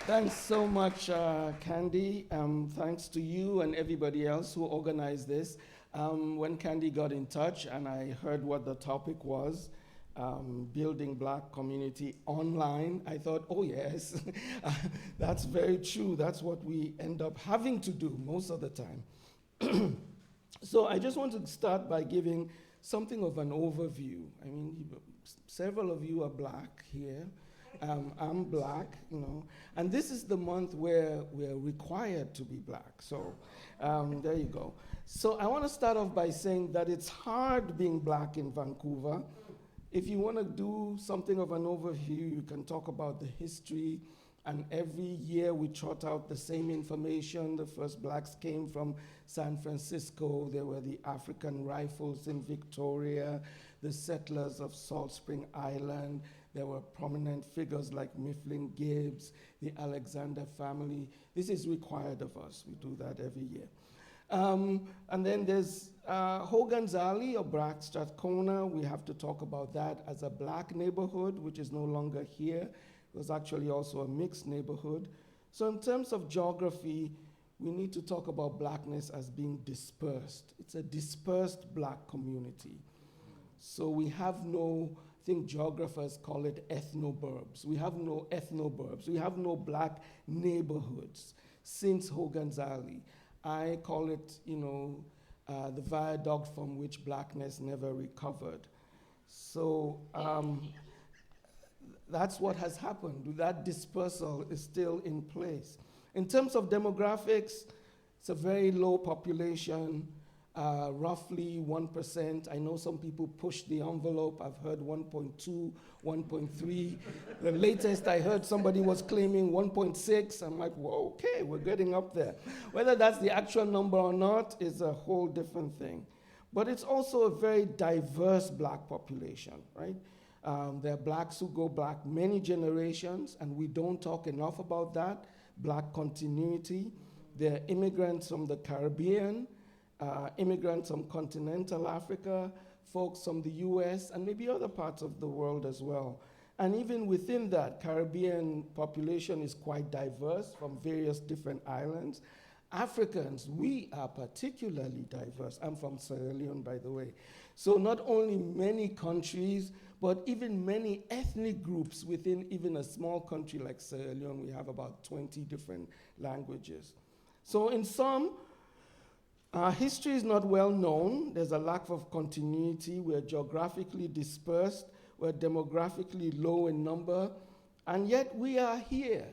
Thanks so much, Candy. Thanks to you and everybody else who organized this. When Candy got in touch and I heard what the topic was, building Black community online, I thought, oh yes, that's very true. That's what we end up having to do most of the time. So I just want to start by giving something of an overview. I mean, several of you are Black here. I'm Black, and this is the month where we're required to be Black. So there you go. So I want to start off by saying that it's hard being Black in Vancouver. If you want to do something of an overview, you can talk about the history, and every year we trot out the same information. The first Blacks came from San Francisco. There were the African Rifles in Victoria, the settlers of Salt Spring Island. There were prominent figures like Mifflin Gibbs, the Alexander family. This is required of us. We do that every year. And then there's Hogan's Alley or Black Strathcona. We have to talk about that as a Black neighborhood, which is no longer here. It was actually also a mixed neighborhood. So in terms of geography, we need to talk about Blackness as being dispersed. It's a dispersed Black community. So we have no, I think geographers call it ethnoburbs. We have no ethnoburbs. We have no Black neighborhoods since Hogan's Alley. I call it, the viaduct from which Blackness never recovered. So that's what has happened. That dispersal is still in place. In terms of demographics, it's a very low population. Roughly 1%. I know some people push the envelope. I've heard 1.2, 1.3. The latest I heard somebody was claiming 1.6. I'm like, well, okay, we're getting up there. Whether that's the actual number or not is a whole different thing. But it's also a very diverse Black population, right? There are Blacks who go Black many generations, and we don't talk enough about that, Black continuity. There are immigrants from the Caribbean, immigrants from continental Africa, folks from the US, and maybe other parts of the world as well. And even within that, Caribbean population is quite diverse from various different islands. Africans, we are particularly diverse. I'm from Sierra Leone, by the way. So not only many countries, but even many ethnic groups within even a small country like Sierra Leone. We have about 20 different languages. So in sum, history is not well known. There's a lack of continuity. We're geographically dispersed. We're demographically low in number. And yet we are here.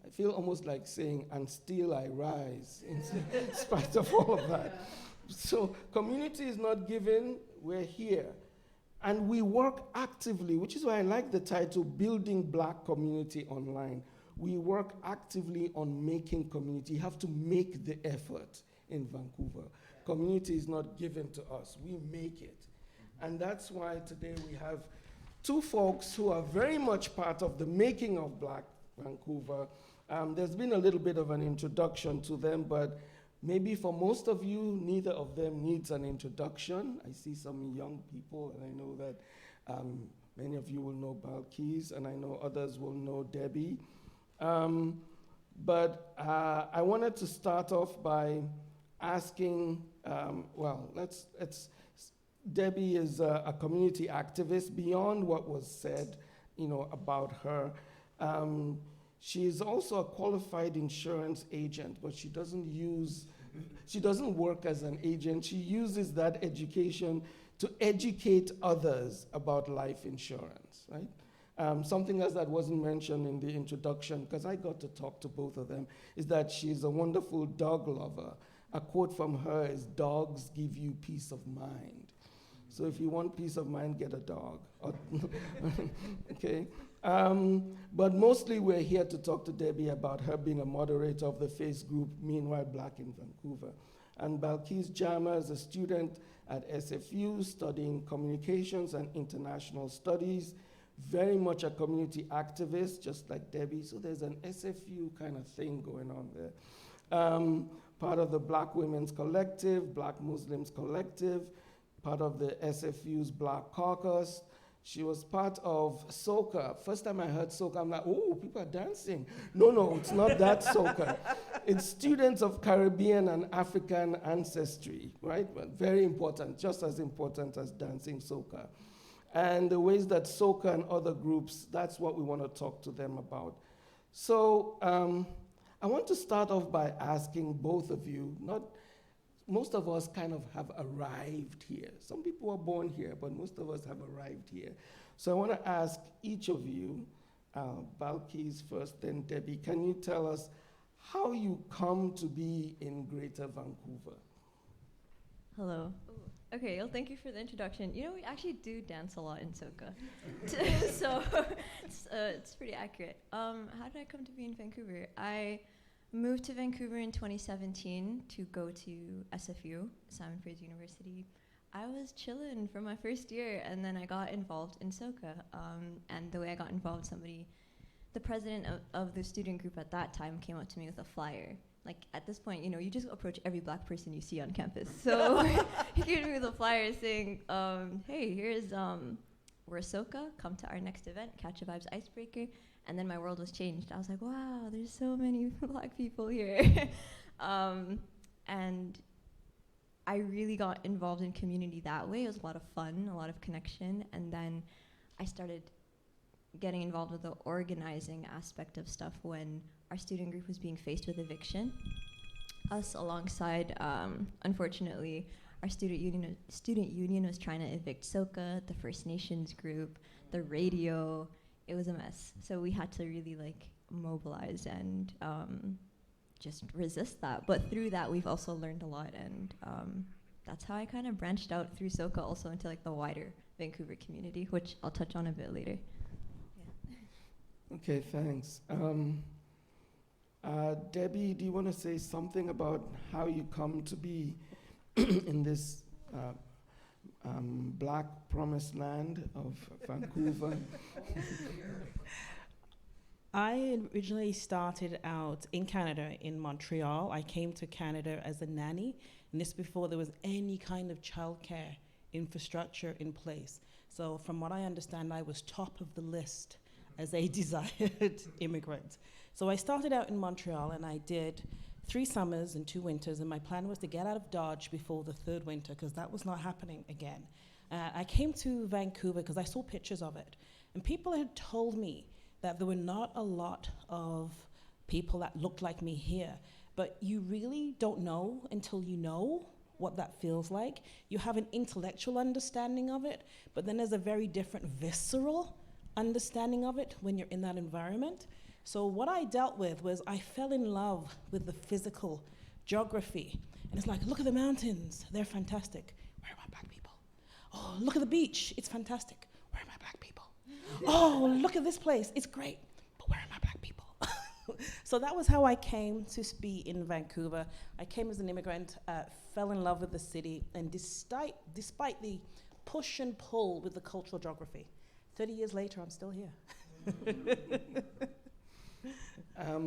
I feel almost like saying, and still I rise, in spite of all of that. So community is not given. We're here. And we work actively, which is why I like the title, Building Black Community Online. We work actively on making community. You have to make the effort in Vancouver. Community is not given to us. We make it. And that's why today we have two folks who are very much part of the making of Black Vancouver. There's been a little bit of an introduction to them, but maybe for most of you, neither of them needs an introduction. I see some young people, and I know that many of you will know Balqees, and I know others will know Debbie. But I wanted to start off by asking, Debbie is a community activist beyond what was said, about her. She is also a qualified insurance agent, but she doesn't work as an agent. She uses that education to educate others about life insurance, right? Something else that wasn't mentioned in the introduction, because I got to talk to both of them, is that she's a wonderful dog lover. A quote from her is, "Dogs give you peace of mind." So if you want peace of mind, get a dog. Okay? But mostly we're here to talk to Debbie about her being a moderator of the face group, Meanwhile Black in Vancouver. And Balqees Jama is a student at SFU studying communications and international studies, very much a community activist, just like Debbie. So there's an SFU kind of thing going on there. Part of the Black Women's Collective, Black Muslims Collective, part of the SFU's Black Caucus, She was part of soca. First time I heard soca, I'm like, oh, people are dancing. No, it's not that soca. It's students of Caribbean and African ancestry, right? But very important, just as important as dancing soca. And the ways that soca and other groups, that's what we want to talk to them about. So I want to start off by asking both of you, most of us kind of have arrived here. Some people were born here, but most of us have arrived here. So I want to ask each of you, Balqees first, then Debbie, can you tell us how you come to be in Greater Vancouver? Hello. Okay, well, thank you for the introduction. You know, we actually do dance a lot in soca. So it's pretty accurate. How did I come to be in Vancouver? I moved to Vancouver in 2017 to go to SFU, Simon Fraser University. I was chilling for my first year, and then I got involved in soca. And the way I got involved, the president of the student group at that time came up to me with a flyer. Like, at this point, you know, you just approach every black person you see on campus. So he gave me the flyer saying, hey, here's, we're soca, come to our next event, Catch a Vibes Icebreaker. And then my world was changed. I was like, wow, there's so many black people here. And I really got involved in community that way. It was a lot of fun, a lot of connection. And then I started getting involved with the organizing aspect of stuff when our student group was being faced with eviction. Us alongside, unfortunately, our student union was trying to evict soca, the First Nations group, the radio. It was a mess. So we had to really mobilize and just resist that. But through that, we've also learned a lot, and that's how I kind of branched out through soca also into the wider Vancouver community, which I'll touch on a bit later. Yeah. Okay, thanks. Debbie, do you want to say something about how you come to be in this black promised land of Vancouver? I originally started out in Canada, in Montreal. I came to Canada as a nanny, and this before there was any kind of childcare infrastructure in place. So from what I understand, I was top of the list as a desired immigrant. So I started out in Montreal, and I did 3 summers and 2 winters, and my plan was to get out of Dodge before the 3rd winter, because that was not happening again. I came to Vancouver because I saw pictures of it, and people had told me that there were not a lot of people that looked like me here, but you really don't know until you know what that feels like. You have an intellectual understanding of it, but then there's a very different visceral understanding of it when you're in that environment. So what I dealt with was I fell in love with the physical geography. And it's like, look at the mountains, they're fantastic. Where are my black people? Oh, look at the beach, it's fantastic. Where are my black people? Oh, look at this place, it's great, but where are my black people? So that was how I came to be in Vancouver. I came as an immigrant, fell in love with the city, and despite the push and pull with the cultural geography, 30 years later, I'm still here.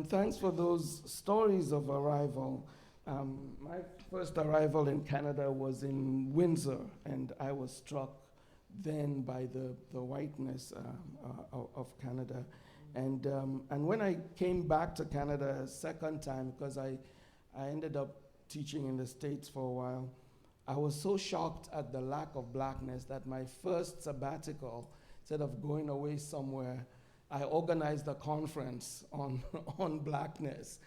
Thanks for those stories of arrival. My first arrival in Canada was in Windsor, and I was struck then by the whiteness of Canada. And when I came back to Canada a second time, because I ended up teaching in the States for a while, I was so shocked at the lack of blackness that my first sabbatical, instead of going away somewhere, I organized a conference on blackness,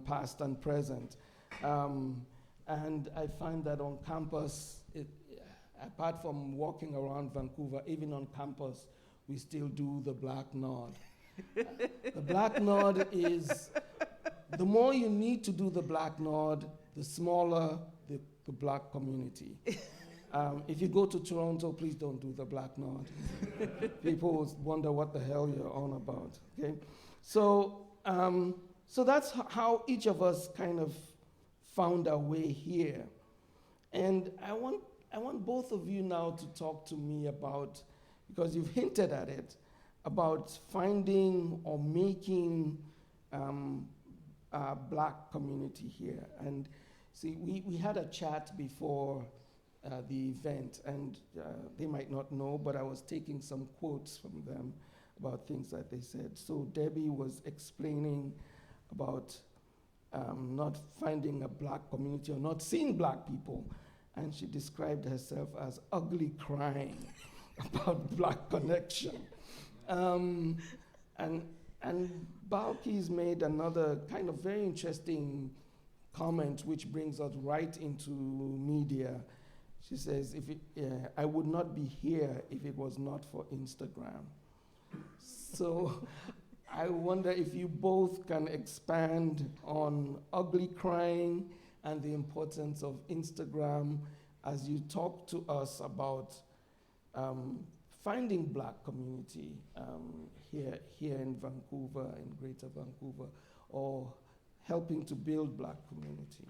past and present. And I find that on campus, apart from walking around Vancouver, even on campus, we still do the black nod. The black nod is, the more you need to do the black nod, the smaller the black community. If you go to Toronto, please don't do the black nod. People will wonder what the hell you're on about, okay? So that's how each of us kind of found our way here. And I want both of you now to talk to me about, because you've hinted at it, about finding or making a black community here. And see, we had a chat before the event, and they might not know, but I was taking some quotes from them about things that they said. So Debbie was explaining about not finding a black community or not seeing black people, and she described herself as ugly crying about black connection. And Balqees made another kind of very interesting comment, which brings us right into media. She says, I would not be here if it was not for Instagram. So I wonder if you both can expand on ugly crying and the importance of Instagram as you talk to us about finding black community here in Vancouver, in Greater Vancouver, or helping to build black community.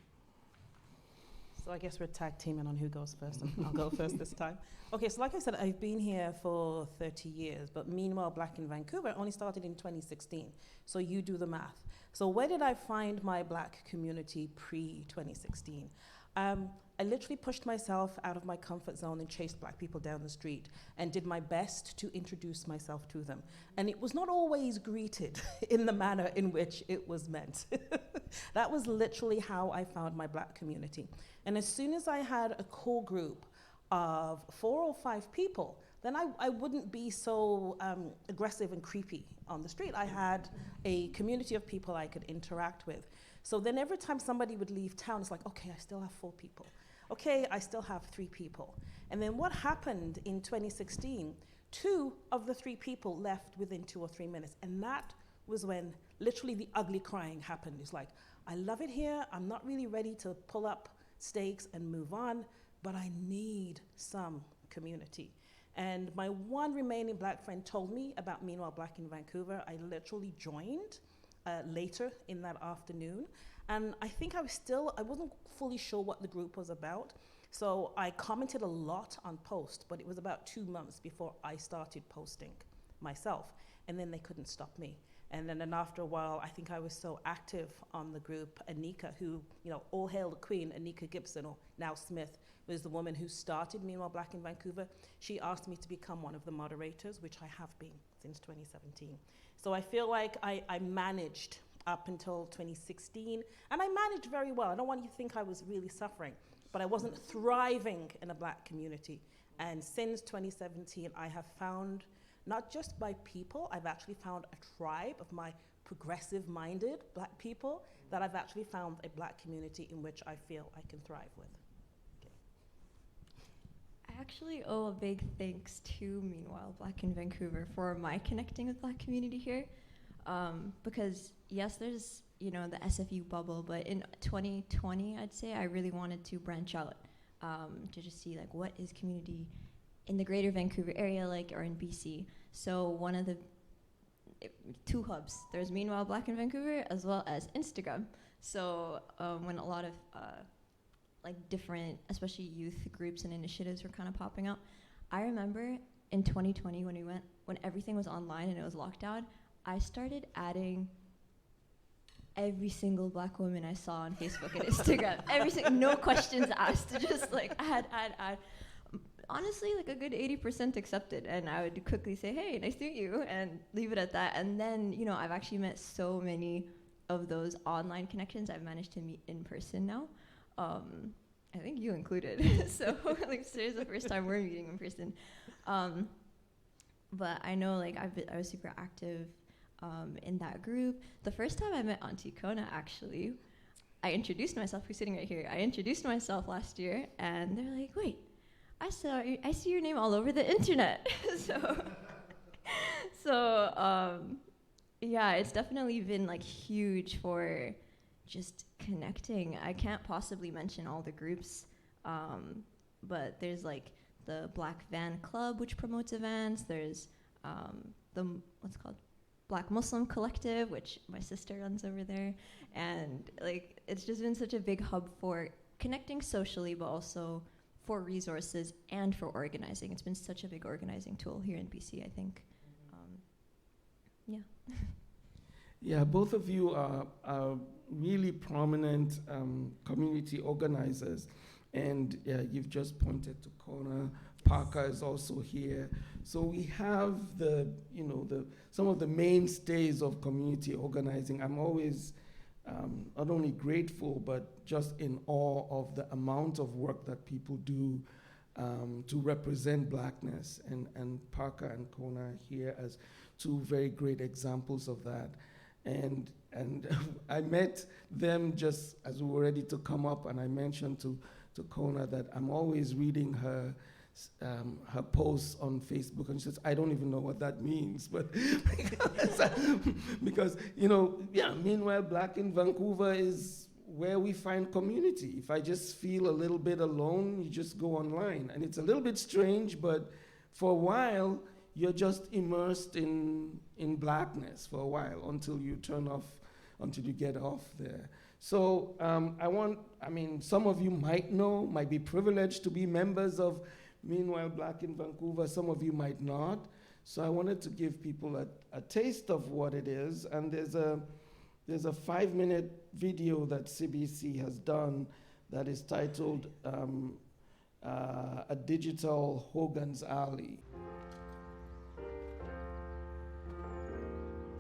So I guess we're tag teaming on who goes first, and I'll go first this time. Okay, so like I said, I've been here for 30 years, but meanwhile, Black in Vancouver only started in 2016. So you do the math. So where did I find my black community pre-2016? I literally pushed myself out of my comfort zone and chased black people down the street and did my best to introduce myself to them. And it was not always greeted in the manner in which it was meant. That was literally how I found my black community. And as soon as I had a core group of 4 or 5 people, then I wouldn't be so aggressive and creepy on the street. I had a community of people I could interact with. So then every time somebody would leave town, it's like, okay, I still have 4 people. Okay, I still have 3 people. And then what happened in 2016, 2 of the 3 people left within 2 or 3 minutes. And that was when literally the ugly crying happened. It's like, I love it here. I'm not really ready to pull up stakes and move on, but I need some community. And my one remaining black friend told me about Meanwhile Black in Vancouver. I literally joined later in that afternoon. And I think I wasn't fully sure what the group was about. So I commented a lot on posts, but it was about 2 months before I started posting myself. And then they couldn't stop me. And then after a while, I think I was so active on the group, Anika, who, all hail the queen, Anika Gibson, or now Smith, was the woman who started Meanwhile Black in Vancouver. She asked me to become one of the moderators, which I have been since 2017. So I feel like I managed up until 2016, and I managed very well. I don't want you to think I was really suffering, but I wasn't thriving in a black community. And since 2017, I have found, not just by people, I've actually found a tribe of my progressive-minded black people that I've actually found a black community in which I feel I can thrive with. Okay. I actually owe a big thanks to Meanwhile Black in Vancouver for my connecting with black community here. Because yes, there's, the SFU bubble, but in 2020, I'd say I really wanted to branch out to just see what is community in the greater Vancouver area or in BC. So one of the 2 hubs, there's Meanwhile Black in Vancouver as well as Instagram. So when a lot of different, especially youth groups and initiatives were kind of popping up, I remember in 2020 when everything was online and it was locked down, I started adding every single black woman I saw on Facebook and Instagram. No questions asked, just add. Honestly, a good 80% accepted, and I would quickly say, hey, nice to meet you, and leave it at that. And then, I've actually met so many of those online connections I've managed to meet in person now. I think you included. So, today's the first time we're meeting in person. But I know, I was super active in that group. The first time I met Auntie Kona, actually, I introduced myself. Who's sitting right here? I introduced myself last year, and they're like, wait, I see your name all over the internet. Yeah, it's definitely been huge for just connecting. I can't possibly mention all the groups, but there's the Black Van Club, which promotes events. There's what's called Black Muslim Collective, which my sister runs over there, and it's just been such a big hub for connecting socially, but also for resources and for organizing. It's been such a big organizing tool here in BC, I think. Yeah. Yeah, both of you are really prominent community organizers. And you've just pointed to Kona. Parker is also here. So we have some of the mainstays of community organizing. I'm always not only grateful, but just in awe of the amount of work that people do to represent Blackness. And Parker and Kona are here as two very great examples of that. And I met them just as we were ready to come up, and I mentioned to Kona that I'm always reading her posts on Facebook, and she says, I don't even know what that means, but because meanwhile, Black in Vancouver is where we find community. If I just feel a little bit alone, you just go online, and it's a little bit strange, but for a while, you're just immersed in Blackness for a while until you get off there. So some of you might be privileged to be members of Meanwhile Black in Vancouver, some of you might not. So I wanted to give people a taste of what it is, and there's a 5-minute video that CBC has done that is titled A Digital Hogan's Alley.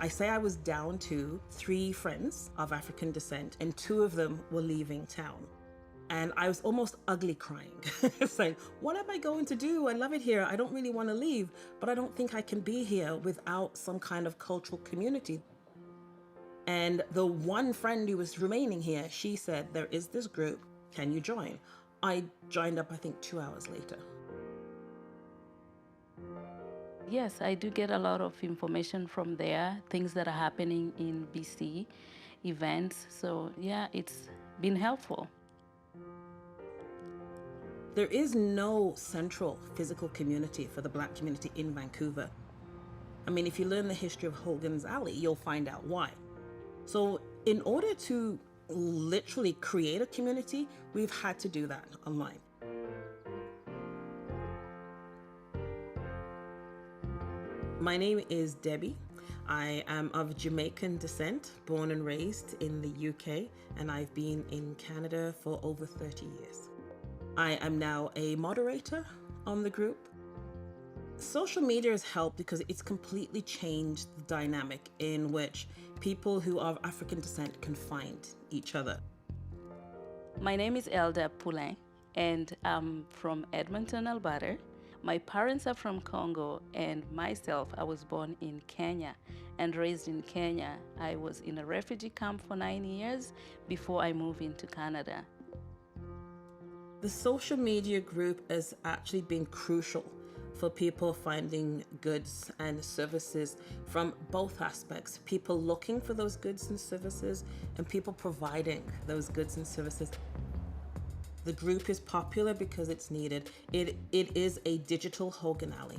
I say I was down to 3 friends of African descent, and 2 of them were leaving town. And I was almost ugly crying, saying, what am I going to do? I love it here. I don't really want to leave, but I don't think I can be here without some kind of cultural community. And the one friend who was remaining here, she said, there is this group, can you join? I joined up, I think, 2 hours later. Yes, I do get a lot of information from there, things that are happening in BC, events. So yeah, it's been helpful. There is no central physical community for the Black community in Vancouver. I mean, if you learn the history of Hogan's Alley, you'll find out why. So in order to literally create a community, we've had to do that online. My name is Debbie. I am of Jamaican descent, born and raised in the UK, and I've been in Canada for over 30 years. I am now a moderator on the group. Social media has helped because it's completely changed the dynamic in which people who are of African descent can find each other. My name is Elda Poulain, and I'm from Edmonton, Alberta. My parents are from Congo, and myself, I was born in Kenya and raised in Kenya. I was in a refugee camp for 9 years before I moved into Canada. The social media group has actually been crucial for people finding goods and services from both aspects. People looking for those goods and services, and people providing those goods and services. The group is popular because it's needed. It is a digital Hogan Alley.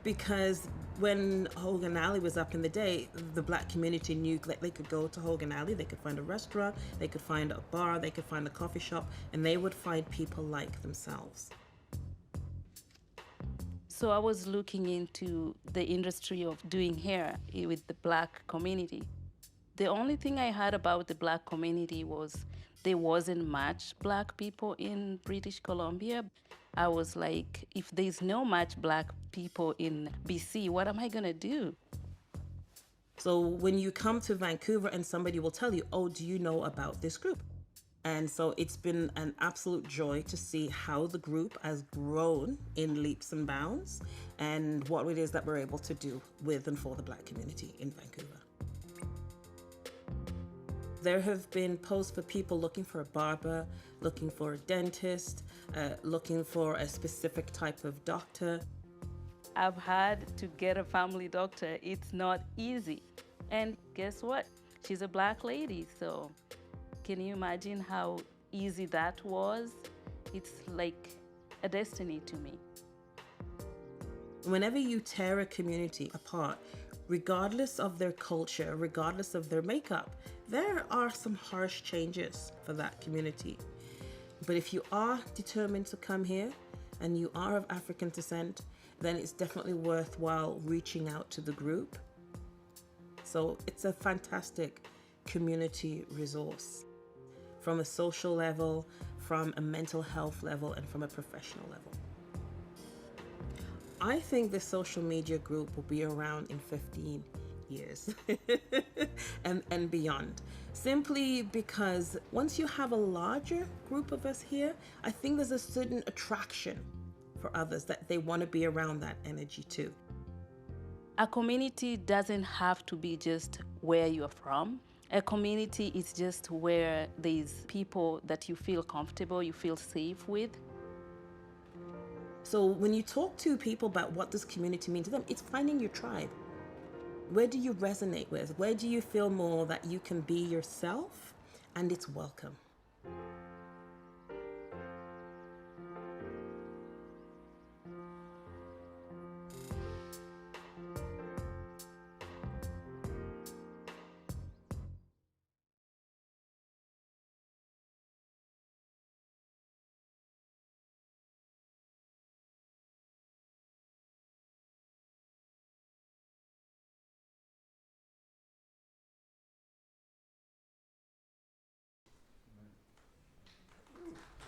Because when Hogan Alley was up in the day, the Black community knew that they could go to Hogan Alley, they could find a restaurant, they could find a bar, they could find a coffee shop, and they would find people like themselves. So I was looking into the industry of doing hair with the Black community. The only thing I heard about the Black community was there wasn't much Black people in British Columbia. I was like, if there's no much Black people in BC, what am I gonna do? So when you come to Vancouver and somebody will tell you, oh, do you know about this group? And so it's been an absolute joy to see how the group has grown in leaps and bounds and what it is that we're able to do with and for the Black community in Vancouver. There have been posts for people looking for a barber, looking for a dentist, looking for a specific type of doctor. I've had to get a family doctor. It's not easy. And guess what? She's a Black lady, so can you imagine how easy that was? It's like a destiny to me. Whenever you tear a community apart, regardless of their culture, regardless of their makeup, there are some harsh changes for that community. But if you are determined to come here and you are of African descent, then it's definitely worthwhile reaching out to the group. So it's a fantastic community resource. from a social level, from a mental health level, and from a professional level. I think the social media group will be around in 15 years and beyond. Simply because once you have a larger group of us here, I think there's a certain attraction for others that they want to be around that energy too. A community doesn't have to be just where you're from. A community is just where there's people that you feel comfortable, you feel safe with. So when you talk to people about what does community mean to them, it's finding your tribe. Where do you resonate with? Where do you feel more that you can be yourself and it's welcome?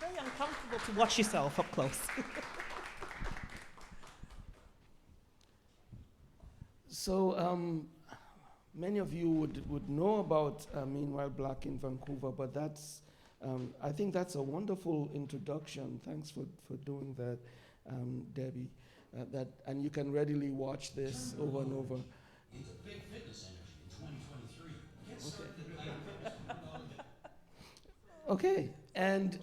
Very uncomfortable to watch yourself up close. So many of you would know about Meanwhile Black in Vancouver, but that's I think that's a wonderful introduction. Thanks for doing that, Debbie. And you can readily watch this over and over. It's a big fitness energy in 2023. Get started playing fitness. Okay, and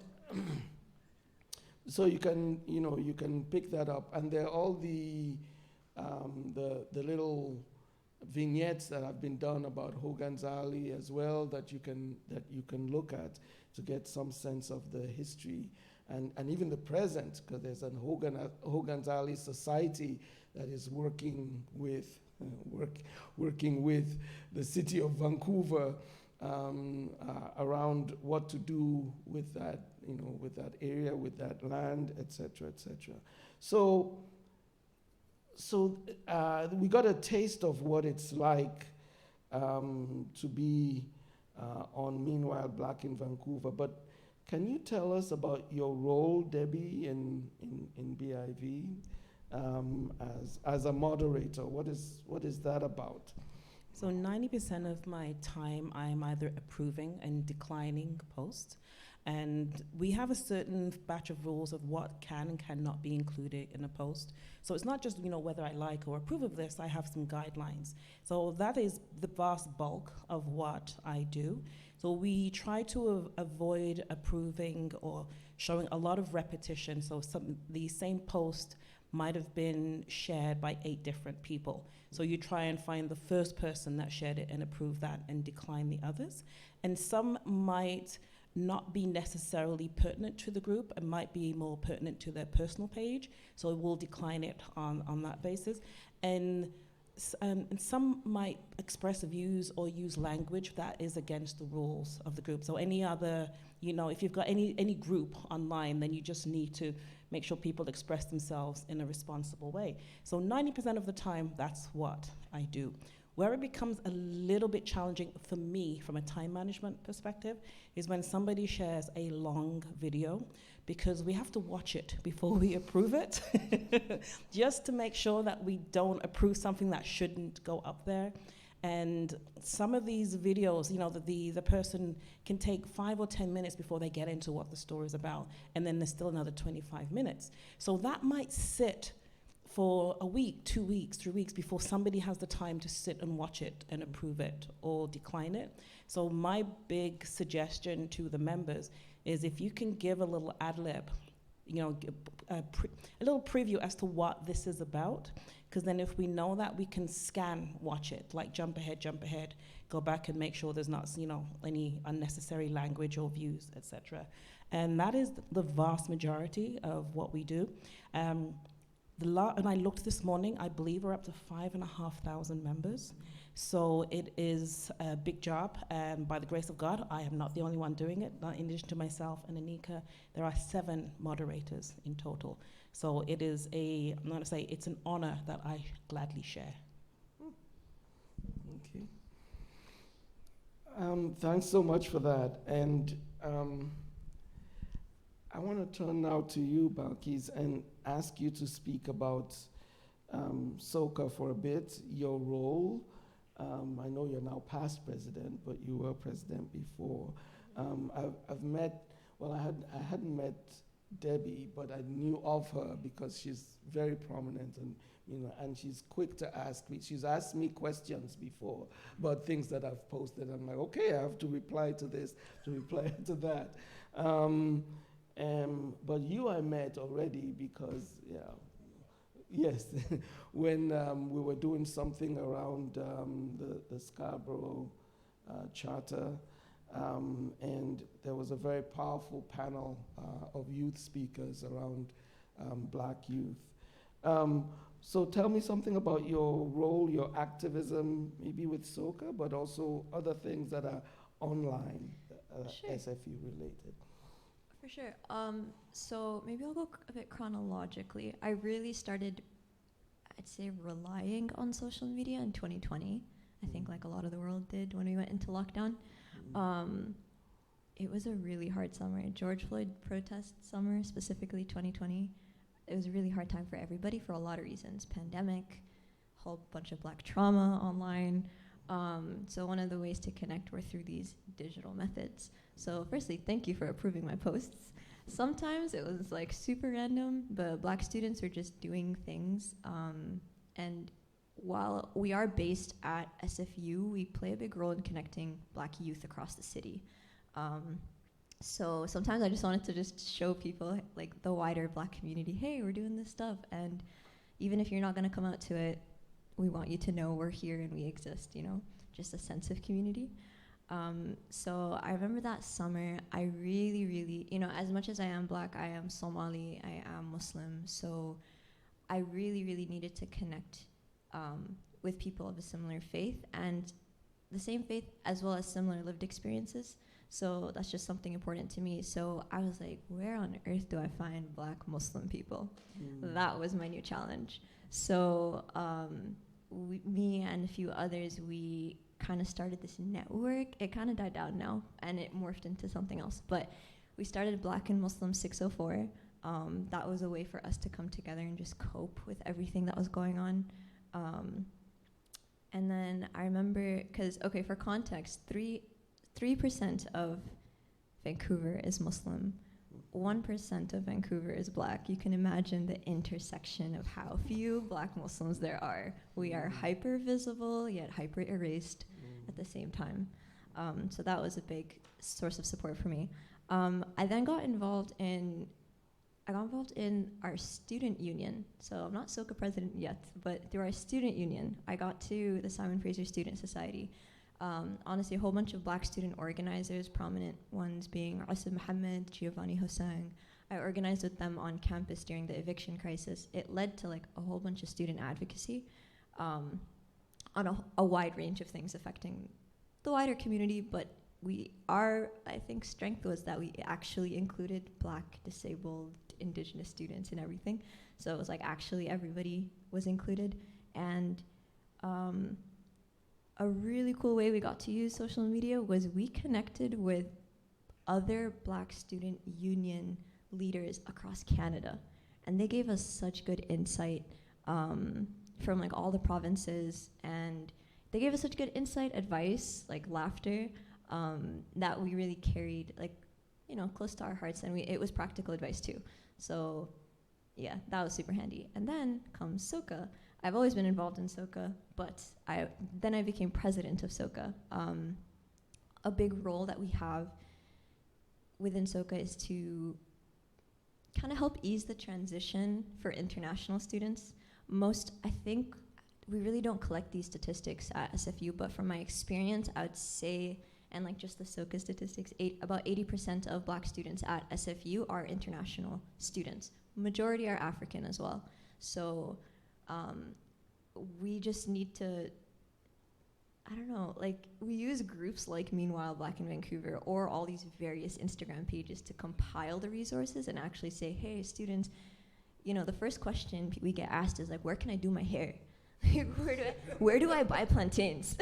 so you can pick that up, and there are all the little vignettes that have been done about Hogan's Alley as well that you can look at to get some sense of the history and even the present, because there's an Hogan's Alley Society that is working with the city of Vancouver around what to do with that, with that area, with that land, etc., etc. So we got a taste of what it's like to be on Meanwhile Black in Vancouver. But can you tell us about your role, Debbie, in BIV as a moderator? What is that about? So 90% of my time, I'm either approving and declining posts. And we have a certain batch of rules of what can and cannot be included in a post. So it's not just, whether I like or approve of this, I have some guidelines. So that is the vast bulk of what I do. So we try to avoid approving or showing a lot of repetition. So the same post might have been shared by 8 different people. So you try and find the first person that shared it and approve that and decline the others. And some might not be necessarily pertinent to the group and might be more pertinent to their personal page. So we'll decline it on that basis. And some might express views or use language that is against the rules of the group. So any other, if you've got any group online, then you just need to make sure people express themselves in a responsible way. So 90% of the time, that's what I do. Where it becomes a little bit challenging for me from a time management perspective is when somebody shares a long video, because we have to watch it before we approve it, just to make sure that we don't approve something that shouldn't go up there. And some of these videos, the person can take 5 or 10 minutes before they get into what the story is about, and then there's still another 25 minutes. So that might sit for a week, 2 weeks, 3 weeks before somebody has the time to sit and watch it and approve it or decline it. So my big suggestion to the members is if you can give a little ad lib, a little preview as to what this is about, because then if we know that, we can watch it, like jump ahead, go back and make sure there's not, any unnecessary language or views, etc. And that is the vast majority of what we do. And I looked this morning, I believe we're up to 5,500 members. So it is a big job, and by the grace of God, I am not the only one doing it. In addition to myself and Anika, there are 7 moderators in total. So it is I'm going to say it's an honor that I gladly share. Okay. Thanks so much for that. And I want to turn now to you, Balqees, and ask you to speak about SOCA for a bit, your role. I know you're now past president, but you were president before. I've met, well, I hadn't met Debbie, but I knew of her because she's very prominent, and and she's quick to ask me. She's asked me questions before about things that I've posted. I'm like, okay, I have to reply to this, to reply to that. But you I met already because, yes, when we were doing something around the Scarborough Charter, and there was a very powerful panel of youth speakers around black youth. So tell me something about your role, your activism, maybe with SOCA, but also other things that are online, Sure. SFU related. For sure. So maybe I'll go a bit chronologically. I really started, I'd say, relying on social media in 2020. I think like a lot of the world did when we went into lockdown. It was a really hard summer. George Floyd protest summer, specifically 2020. It was a really hard time for everybody for a lot of reasons. Pandemic, whole bunch of black trauma online. So one of the ways to connect were through these digital methods. So firstly, thank you for approving my posts. Sometimes it was like super random, but black students were just doing things. And while we are based at SFU, we play a big role in connecting black youth across the city. So sometimes I just wanted to just show people, like the wider black community, hey, we're doing this stuff. And even if you're not gonna come out to it, we want you to know we're here and we exist, just a sense of community. So I remember that summer, I really, as much as I am black, I am Somali, I am Muslim, so I really needed to connect with people of a similar faith and the same faith as well as similar lived experiences. So that's just something important to me. So I was like, where on earth do I find black Muslim people? That was my new challenge. So me and a few others, we kind of started this network. It kind of died down now, and it morphed into something else. But we started Black and Muslim 604. That was a way for us to come together and just cope with everything that was going on. And then I remember, because, okay, for context, 3% of Vancouver is Muslim. 1% of Vancouver is black. You can imagine the intersection of how few black Muslims there are. We are hyper visible yet hyper erased at the same time. So that was a big source of support for me. I then got involved in our student union. So I'm not SOCA president yet, but through our student union, I got to the Simon Fraser Student Society. Honestly, a whole bunch of black student organizers, prominent ones being Asif Mohammed, Giovanni Hosang. I organized with them on campus during the eviction crisis. It led to like a whole bunch of student advocacy on a wide range of things affecting the wider community, but I think strength was that we actually included black, disabled, indigenous students in everything. So it was like actually everybody was included. And a really cool way we got to use social media was we connected with other black student union leaders across Canada. And they gave us such good insight from like all the provinces, and they gave us such good insight, advice, like laughter, that we really carried close to our hearts, and it was practical advice too. So yeah, that was super handy. And then comes SOCA. I've always been involved in SOCA, but then I became president of SOCA. A big role that we have within SOCA is to kind of help ease the transition for international students. I think we really don't collect these statistics at SFU, but from my experience, I would say, and like just the SOCA statistics, about 80% of black students at SFU are international students. Majority are African as well. So we just need to, we use groups like Meanwhile Black in Vancouver or all these various Instagram pages to compile the resources and actually say, hey, students, the first question we get asked is like, where can I do my hair? Where do I buy plantains?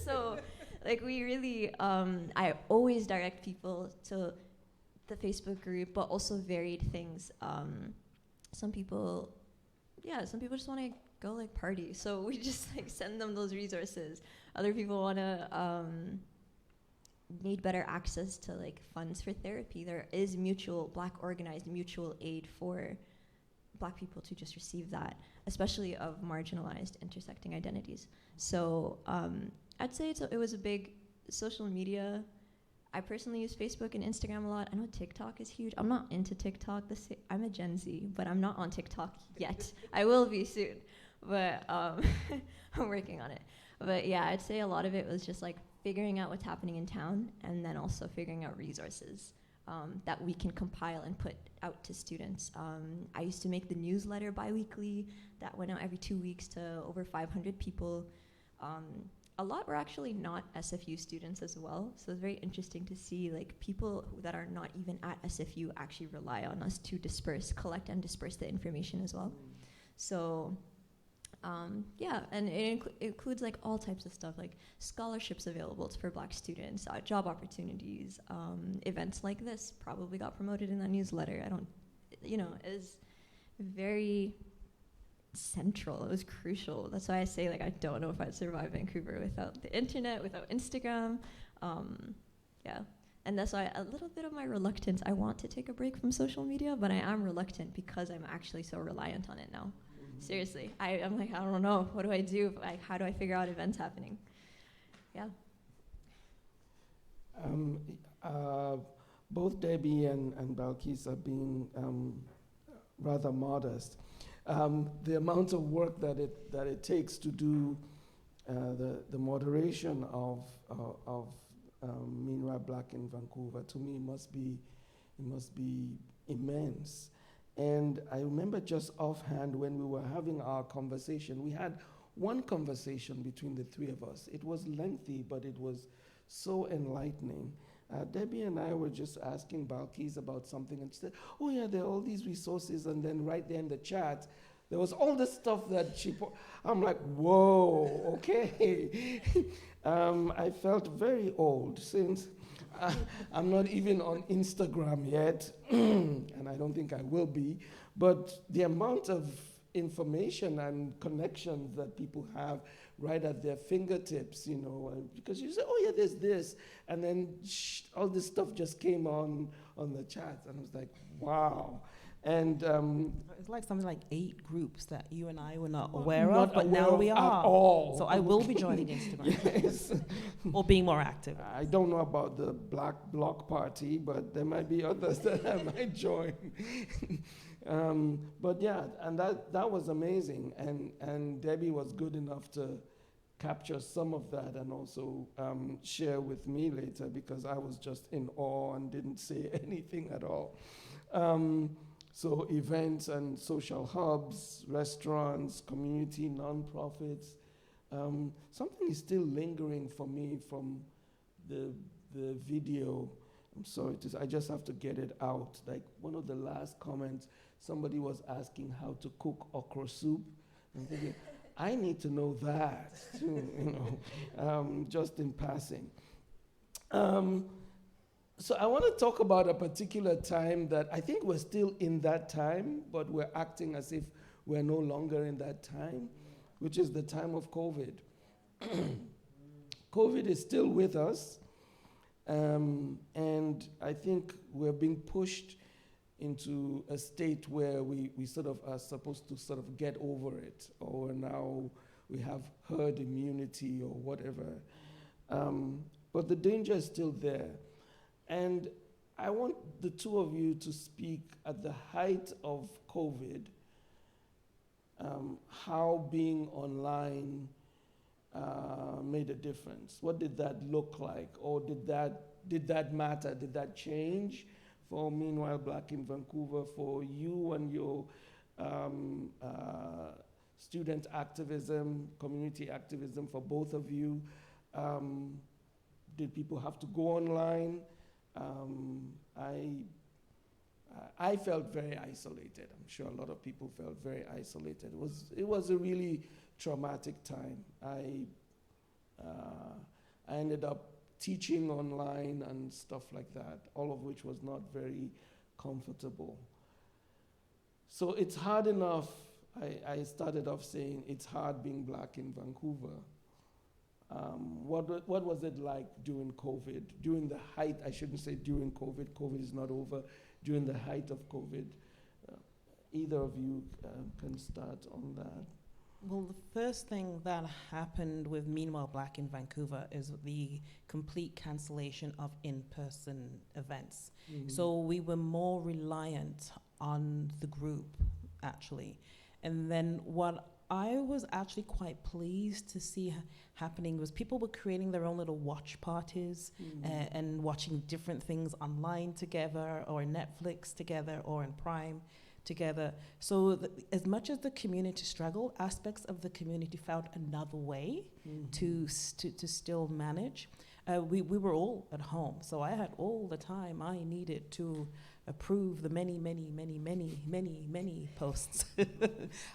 So we really, I always direct people to the Facebook group, but also varied things. Some people just want to go like party, so we just like send them those resources. Other people want to need better access to like funds for therapy. There is Black organized mutual aid for Black people to just receive that, especially of marginalized intersecting identities. So I'd say it was a big social media. I personally use Facebook and Instagram a lot. I know TikTok is huge. I'm not into TikTok. I'm a Gen Z, but I'm not on TikTok yet. I will be soon, but I'm working on it. But yeah, I'd say a lot of it was just like figuring out what's happening in town, and then also figuring out resources that we can compile and put out to students. I used to make the newsletter bi-weekly that went out every 2 weeks to over 500 people. A lot were actually not SFU students as well, so it's very interesting to see like people that are not even at SFU actually rely on us to collect and disperse the information as well. So yeah, and it includes like all types of stuff, like scholarships available for Black students, job opportunities, events like this probably got promoted in that newsletter. It was very central. It was crucial. That's why I say like I don't know if I'd survive Vancouver without the internet, without Instagram. Yeah, and that's why a little bit of my reluctance. I want to take a break from social media, but I am reluctant because I'm actually so reliant on it now. Seriously, I'm like, I don't know. What do I do? Like, how do I figure out events happening? Yeah. Both Debbie and Balqees are being rather modest. The amount of work that it takes to do the moderation of Meanwhile Black in Vancouver, to me must be immense. And I remember just offhand when we were having our conversation, we had one conversation between the three of us. It was lengthy, but it was so enlightening. Debbie and I were just asking Balqees about something, and she said, oh yeah, there are all these resources, and then right there in the chat, there was all this stuff that she put. I'm like, whoa, okay. I felt very old since I'm not even on Instagram yet, and I don't think I will be, but the amount of information and connections that people have right at their fingertips, because you say, oh yeah, there's this, and then all this stuff just came on the chat, and I was like, wow. And it's like something like 8 groups that you and I were not aware of, but aware now we at are. all. So I will be joining Instagram. Yes. Or being more active. I don't know about the Black Bloc Party, but there might be others that I might join. But yeah, and that was amazing. And Debbie was good enough to capture some of that and also share with me later, because I was just in awe and didn't say anything at all. So events and social hubs, restaurants, community, nonprofits. Something is still lingering for me from the video. I'm sorry, I just have to get it out. Like one of the last comments, somebody was asking how to cook okra soup. I'm thinking, I need to know that too, just in passing. So I want to talk about a particular time that I think we're still in that time, but we're acting as if we're no longer in that time, which is the time of COVID. COVID is still with us, and I think we're being pushed into a state where we sort of are supposed to sort of get over it, or now we have herd immunity or whatever. But the danger is still there. And I want the two of you to speak at the height of COVID, how being online made a difference. What did that look like? Or did that matter? Did that change for Meanwhile Black in Vancouver, for you and your student activism, community activism, for both of you? Did people have to go online? I felt very isolated. I'm sure a lot of people felt very isolated. It was a really traumatic time. I ended up teaching online and stuff like that, all of which was not very comfortable. So it's hard enough. I started off saying it's hard being black in Vancouver. What was it like during COVID? During the height, I shouldn't say during COVID, COVID is not over. During the height of COVID, either of you can start on that. Well, the first thing that happened with Meanwhile Black in Vancouver is the complete cancellation of in-person events. So we were more reliant on the group, actually. And then what I was actually quite pleased to see happening was people were creating their own little watch parties and watching different things online together, or Netflix together, or in Prime together. So as much as the community struggled, aspects of the community found another way to still manage. We were all at home, so I had all the time I needed to approve the many posts,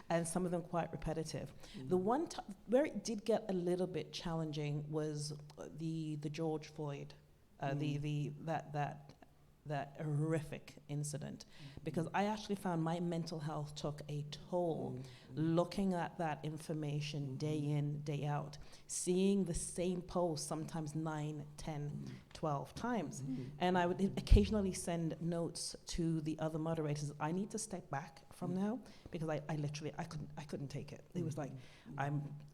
and some of them quite repetitive. The one where it did get a little bit challenging was the George Floyd, that horrific incident, because I actually found my mental health took a toll looking at that information day in, day out, seeing the same post sometimes 9, 10, 12 times. And I would occasionally send notes to the other moderators. I need to step back from now, because I literally, I couldn't take it. It was like,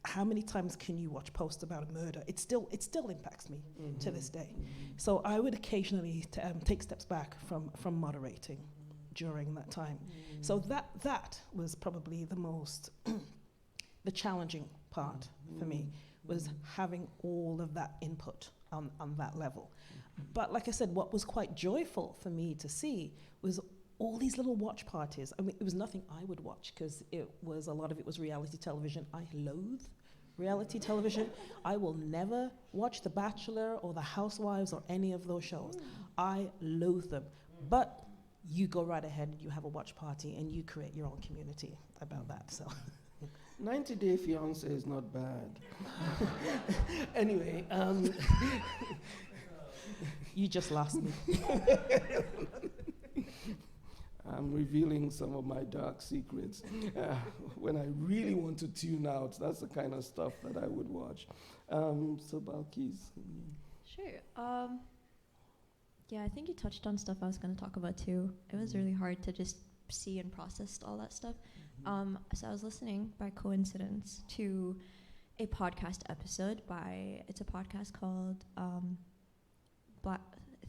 how many times can you watch posts about a murder? It still impacts me to this day. So I would occasionally take steps back from moderating during that time. So that was probably the most, the challenging part for me, was having all of that input on that level. But like I said, what was quite joyful for me to see was all these little watch parties. I mean, it was nothing I would watch, because a lot of it was reality television. I loathe reality television. I will never watch The Bachelor or The Housewives or any of those shows. I loathe them. But you go right ahead and you have a watch party and you create your own community about that. So 90 Day Fiancé is not bad. Anyway, you just lost me. I'm revealing some of my dark secrets. When I really want to tune out, that's the kind of stuff that I would watch. So Balqees. Sure. Yeah, I think you touched on stuff I was going to talk about too. It was really hard to just see and process all that stuff. So I was listening by coincidence to a podcast episode it's a podcast called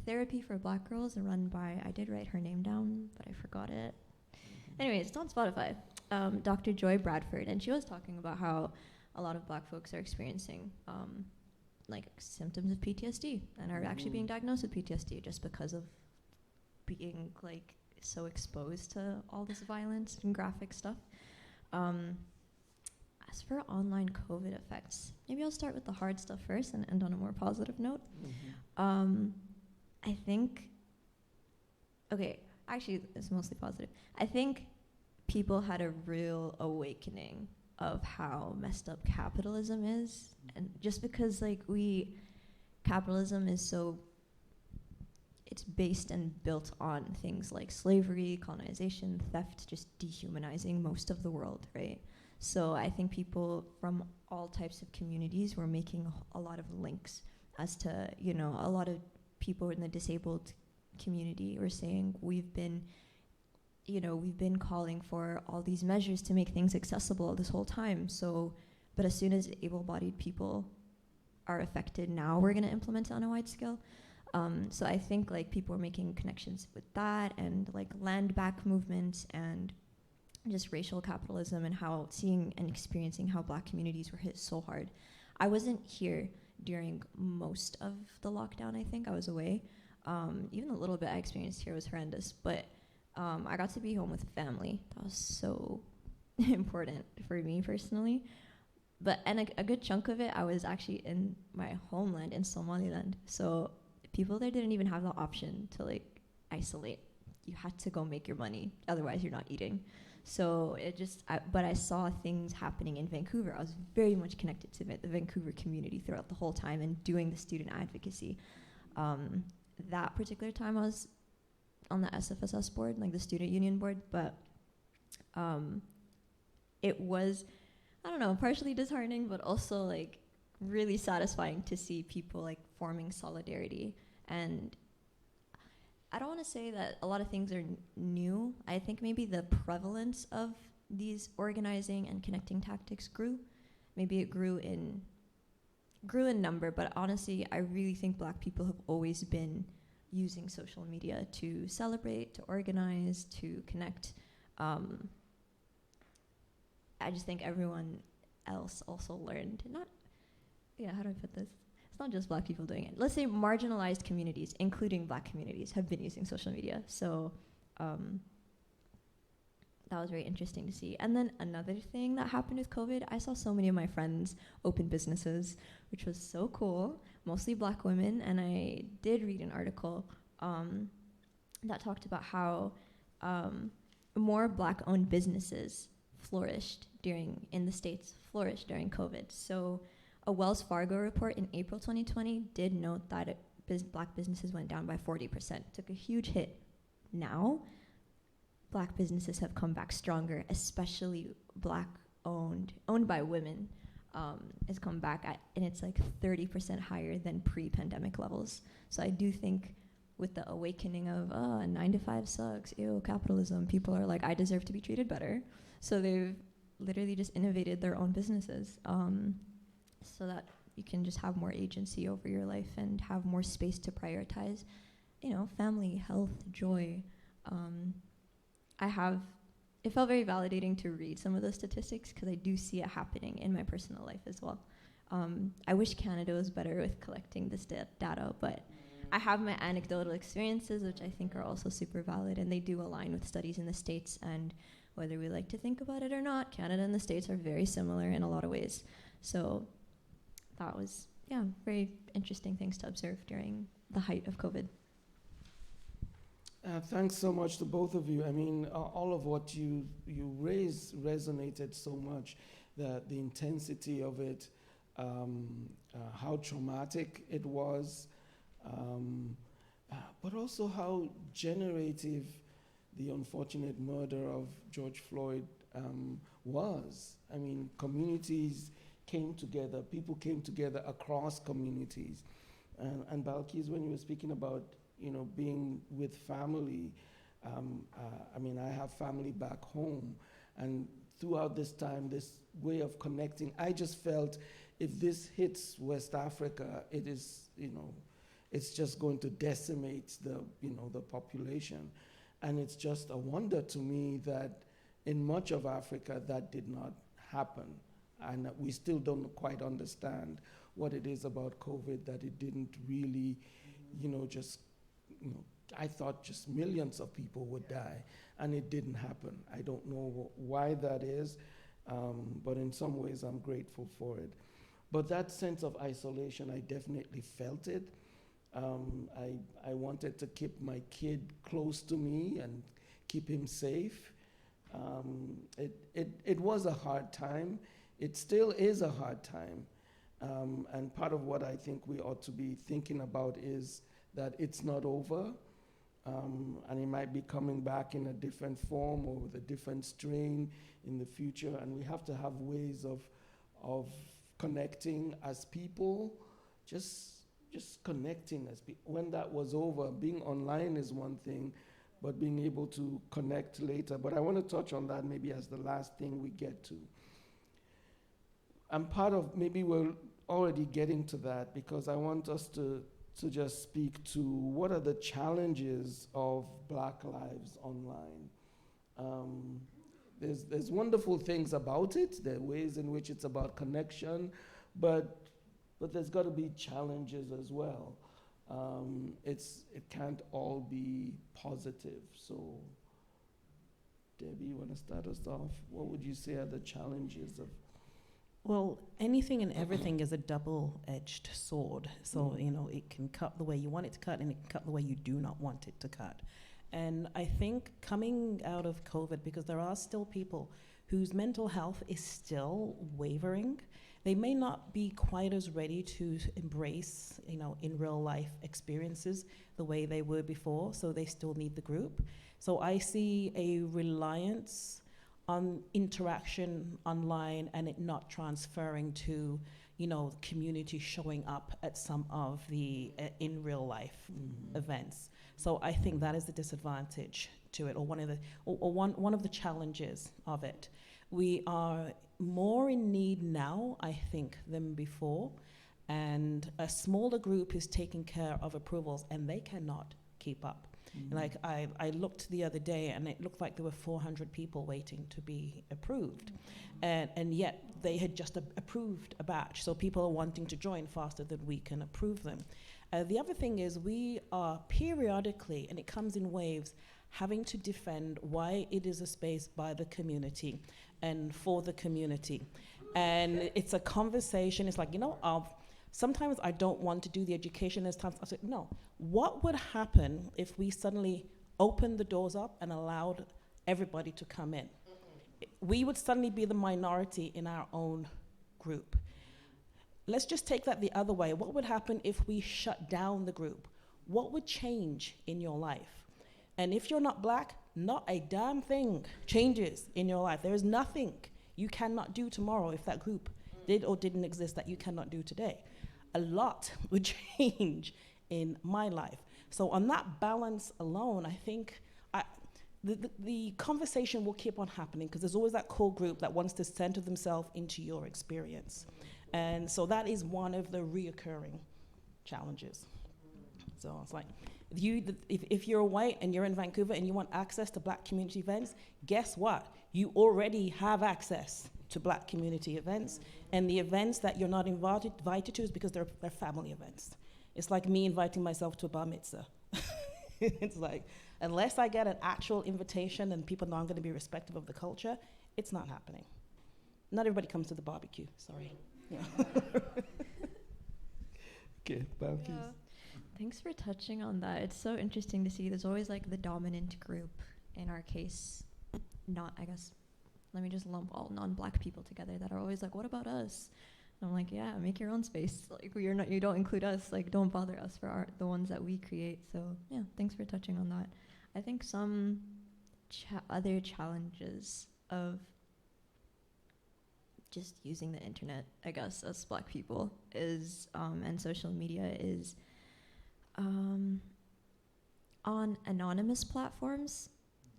Therapy for Black Girls, run by, I did write her name down, but I forgot it. Anyways, it's on Spotify. Dr. Joy Bradford, and she was talking about how a lot of black folks are experiencing like symptoms of PTSD and are actually being diagnosed with PTSD just because of being like so exposed to all this violence and graphic stuff. As for online COVID effects, maybe I'll start with the hard stuff first and end on a more positive note. I think, actually it's mostly positive. I think people had a real awakening of how messed up capitalism is. And just because capitalism is so, it's based and built on things like slavery, colonization, theft, just dehumanizing most of the world, right? So I think people from all types of communities were making a lot of links as to, a lot of people in the disabled community were saying we've been calling for all these measures to make things accessible this whole time. So, but as soon as able-bodied people are affected, now we're going to implement it on a wide scale. So I think people are making connections with that, and land back movements, and just racial capitalism, and how seeing and experiencing how black communities were hit so hard. I wasn't here during most of the lockdown. I think I was away. Even the little bit I experienced here was horrendous, but I got to be home with family. That was so important for me personally. And a good chunk of it, I was actually in my homeland in Somaliland. So people there didn't even have the option to isolate. You had to go make your money, otherwise you're not eating. So but I saw things happening in Vancouver. I was very much connected to the Vancouver community throughout the whole time and doing the student advocacy. That particular time I was on the SFSS board, like the student union board, but it was, I don't know, partially disheartening, but also like really satisfying to see people like forming solidarity. And I don't want to say that a lot of things are new. I think maybe the prevalence of these organizing and connecting tactics grew. Maybe it grew in number, but honestly, I really think Black people have always been using social media to celebrate, to organize, to connect. I just think everyone else also learned, how do I put this? It's not just Black people doing it. Let's say marginalized communities, including Black communities, have been using social media. So that was very interesting to see. And then another thing that happened with COVID, I saw so many of my friends open businesses, which was so cool, mostly Black women. And I did read an article that talked about how more Black-owned businesses flourished in the States during COVID. So a Wells Fargo report in April 2020 did note that Black businesses went down by 40%, took a huge hit. Now, Black businesses have come back stronger, especially Black-owned by women, has come back and it's like 30% higher than pre-pandemic levels. So I do think with the awakening of 9 to 5 sucks, ew, capitalism, people are like, I deserve to be treated better. So they've literally just innovated their own businesses so that you can just have more agency over your life and have more space to prioritize, family, health, joy. It felt very validating to read some of those statistics because I do see it happening in my personal life as well. I wish Canada was better with collecting this data, but I have my anecdotal experiences, which I think are also super valid, and they do align with studies in the States. And whether we like to think about it or not, Canada and the States are very similar in a lot of ways. So that was, very interesting things to observe during the height of COVID. Thanks so much to both of you. I mean, all of what you raised resonated so much. The intensity of it, how traumatic it was, but also how generative the unfortunate murder of George Floyd was. I mean, communities came together, people came together across communities. And Balqees, when you were speaking about, being with family, I mean, I have family back home, and throughout this time, this way of connecting, I just felt if this hits West Africa, it is, it's just going to decimate the population. And it's just a wonder to me that in much of Africa, that did not happen. And we still don't quite understand what it is about COVID that it didn't really, I thought just millions of people would die, and it didn't happen. I don't know why that is, but in some ways I'm grateful for it. But that sense of isolation, I definitely felt it. I wanted to keep my kid close to me and keep him safe. It was a hard time. It still is a hard time. And part of what I think we ought to be thinking about is that it's not over, and it might be coming back in a different form or with a different strain in the future, and we have to have ways of connecting as people, just connecting as people. When that was over, being online is one thing, but being able to connect later. But I want to touch on that maybe as the last thing we get to. And part of, maybe we're already getting to that, because I want us to just speak to what are the challenges of Black lives online. There's wonderful things about it. There are ways in which it's about connection, but there's got to be challenges as well. It can't all be positive. So, Debbie, you want to start us off? What would you say are the challenges of? Well, anything and everything is a double-edged sword. So, it can cut the way you want it to cut, and it can cut the way you do not want it to cut. And I think coming out of COVID, because there are still people whose mental health is still wavering, they may not be quite as ready to embrace, in real life experiences the way they were before, so they still need the group. So I see a reliance on interaction online and it not transferring to, community showing up at some of the in real life events. So I think that is the disadvantage to it, or one of the challenges of it. We are more in need now, I think, than before, and a smaller group is taking care of approvals, and they cannot keep up. Like I looked the other day, and it looked like there were 400 people waiting to be approved, and yet they had just approved a batch. So people are wanting to join faster than we can approve them. The other thing is we are periodically, and it comes in waves, having to defend why it is a space by the community and for the community. And it's a conversation. It's like, sometimes I don't want to do the education. There's times I say, no, what would happen if we suddenly opened the doors up and allowed everybody to come in? We would suddenly be the minority in our own group. Let's just take that the other way. What would happen if we shut down the group? What would change in your life? And if you're not Black, not a damn thing changes in your life. There is nothing you cannot do tomorrow if that group did or didn't exist that you cannot do today. A lot would change in my life. So on that balance alone, I think the conversation will keep on happening, because there's always that core group that wants to center themselves into your experience. And so that is one of the reoccurring challenges. So it's like, if you're white and you're in Vancouver and you want access to Black community events, guess what? You already have access to Black community events, and the events that you're not invited to is because they're family events. It's like me inviting myself to a bar mitzvah. It's like, unless I get an actual invitation and people know I'm going to be respectful of the culture, it's not happening. Not everybody comes to the barbecue, sorry. Yeah. Okay, Balqees. Yeah. Thanks for touching on that. It's so interesting to see. There's always like the dominant group. In our case, let me just lump all non-Black people together that are always like, what about us? And I'm like, yeah, make your own space. Like, you don't include us. Like, don't bother us for the ones that we create. So yeah, thanks for touching on that. I think some other challenges of just using the internet, I guess, as Black people is, and social media is, on anonymous platforms,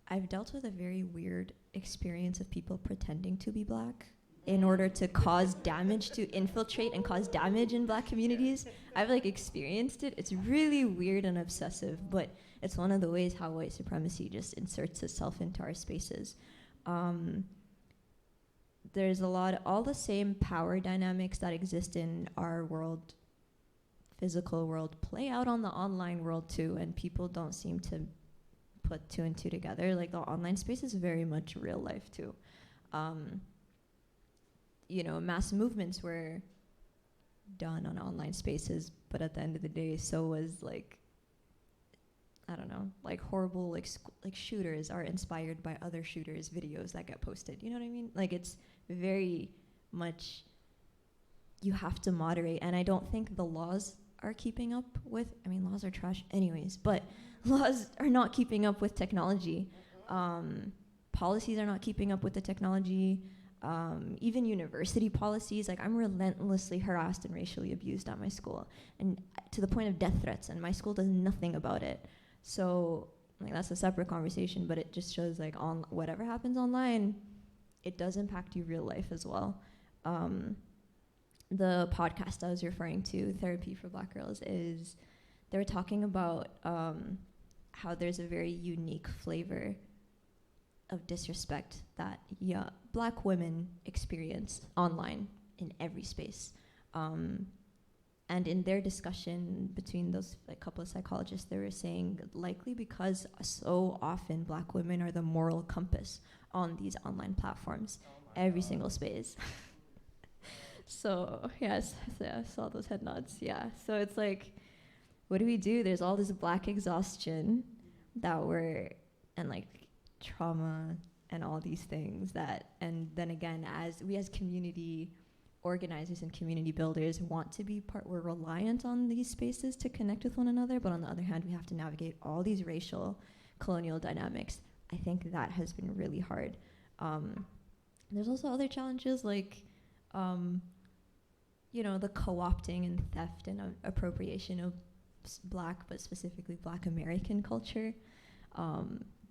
I've dealt with a very weird experience of people pretending to be Black in order to cause damage, to infiltrate and cause damage in Black communities. I've experienced it. It's really weird and obsessive, but it's one of the ways how white supremacy just inserts itself into our spaces. There's all the same power dynamics that exist in our world, physical world, play out on the online world too, and people don't seem to put two and two together. Like, the online space is very much real life too. Mass movements were done on online spaces, but at the end of the day, so was horrible shooters are inspired by other shooters' videos that get posted. You know what I mean? It's very much, you have to moderate, and I don't think the laws are keeping up with, laws are trash anyways, but laws are not keeping up with technology. Policies are not keeping up with the technology. Even university policies, I'm relentlessly harassed and racially abused at my school, and to the point of death threats, and my school does nothing about it. So that's a separate conversation, but it just shows on whatever happens online, it does impact you real life as well. The podcast I was referring to, Therapy for Black Girls, they were talking about how there's a very unique flavor of disrespect that Black women experience online in every space. And in their discussion between those couple of psychologists, they were saying likely because so often Black women are the moral compass on these online platforms, every single space. So yes, I saw those head nods. Yeah, so it's what do we do? There's all this Black exhaustion. that were, and like trauma and all these things that, and then again, as we as community organizers and community builders want to be part, we're reliant on these spaces to connect with one another, but on the other hand, we have to navigate all these racial colonial dynamics. I think that has been really hard. There's also other challenges like, you know, the co-opting and theft and appropriation of Black, but specifically Black American culture,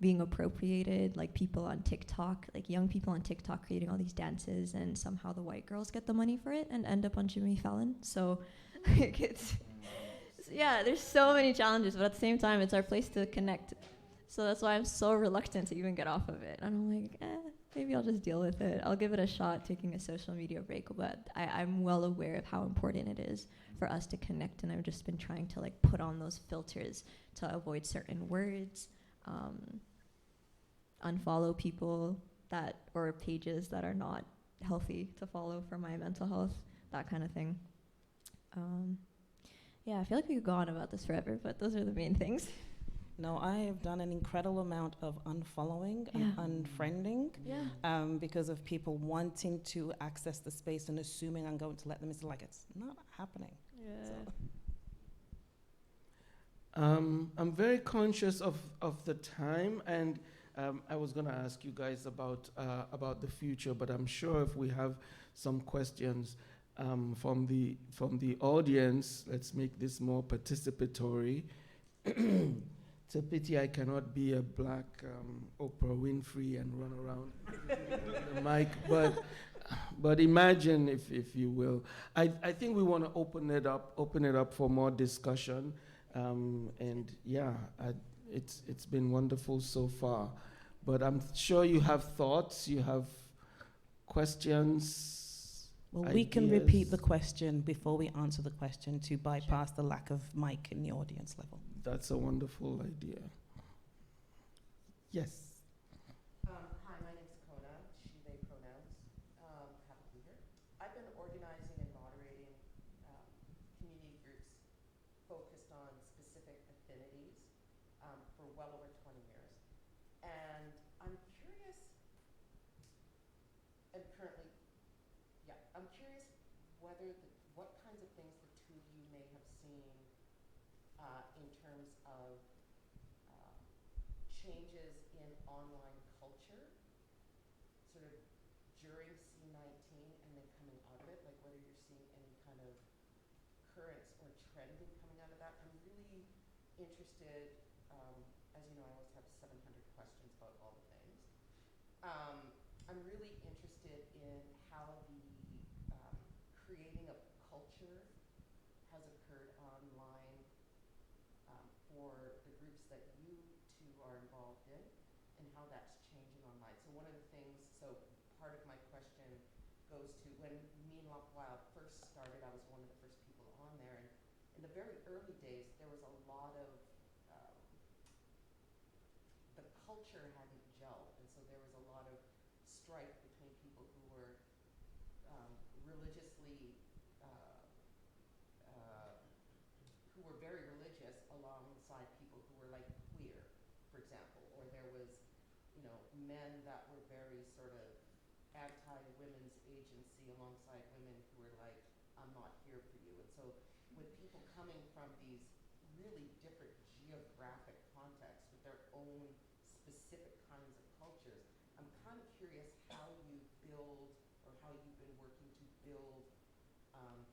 being appropriated, like people on TikTok, like young people on TikTok creating all these dances, and somehow the white girls get the money for it and end up on Jimmy Fallon. So like yeah, there's so many challenges, but at the same time, it's our place to connect. So that's why I'm so reluctant to even get off of it. And I'm like, maybe I'll just deal with it. I'll give it a shot taking a social media break, but I'm well aware of how important it is for us to connect, and I've just been trying to like put on those filters to avoid certain words, unfollow people that, or pages that are not healthy to follow for my mental health, that kind of thing. Yeah, I feel like we could go on about this forever, but those are the main things. No, I have done an incredible amount of unfollowing and unfriending because of people wanting to access the space and assuming I'm going to let them. It's like, it's not happening. Yeah. So. I'm very conscious of the time, and I was going to ask you guys about the future, but I'm sure if we have some questions from the audience, let's make this more participatory. It's a pity I cannot be a Black Oprah Winfrey and run around the mic, but imagine if you will. I think we want to open it up for more discussion, and yeah, it's been wonderful so far. But I'm sure you have thoughts, you have questions. Well, ideas. we can repeat the question before we answer the question to bypass the lack of mic in the audience level. That's a wonderful idea. Yes. Hi, my name's Kona, she, they pronouns. Happy to be here. I've been organizing and moderating community groups focused on specific affinities for well over 20 years. And I'm curious, and currently, I'm curious whether what kinds of things the two of you may have seen in terms of changes in online culture, sort of during C19 and then coming out of it, like whether you're seeing any kind of currents or trending coming out of that. I'm really interested, as you know, I always have 700 questions about all the things. I'm really interested in how the creating of culture has occurred online for the groups that you two are involved in, and how that's changing online. So one of the things, so part of my question goes to when Meanwhile first started, I was one of the first people on there, and in the very early days, there was a lot of, the culture hadn't gelled, and so there was a lot of strife between people who were religiously, who were very religious alongside people who were like queer, for example, or there was, you know, men that were very sort of anti-women's agency alongside women who were like, I'm not here for you. And so with people coming from these really different geographic contexts with their own specific kinds of cultures, I'm kind of curious how you build, or how you've been working to build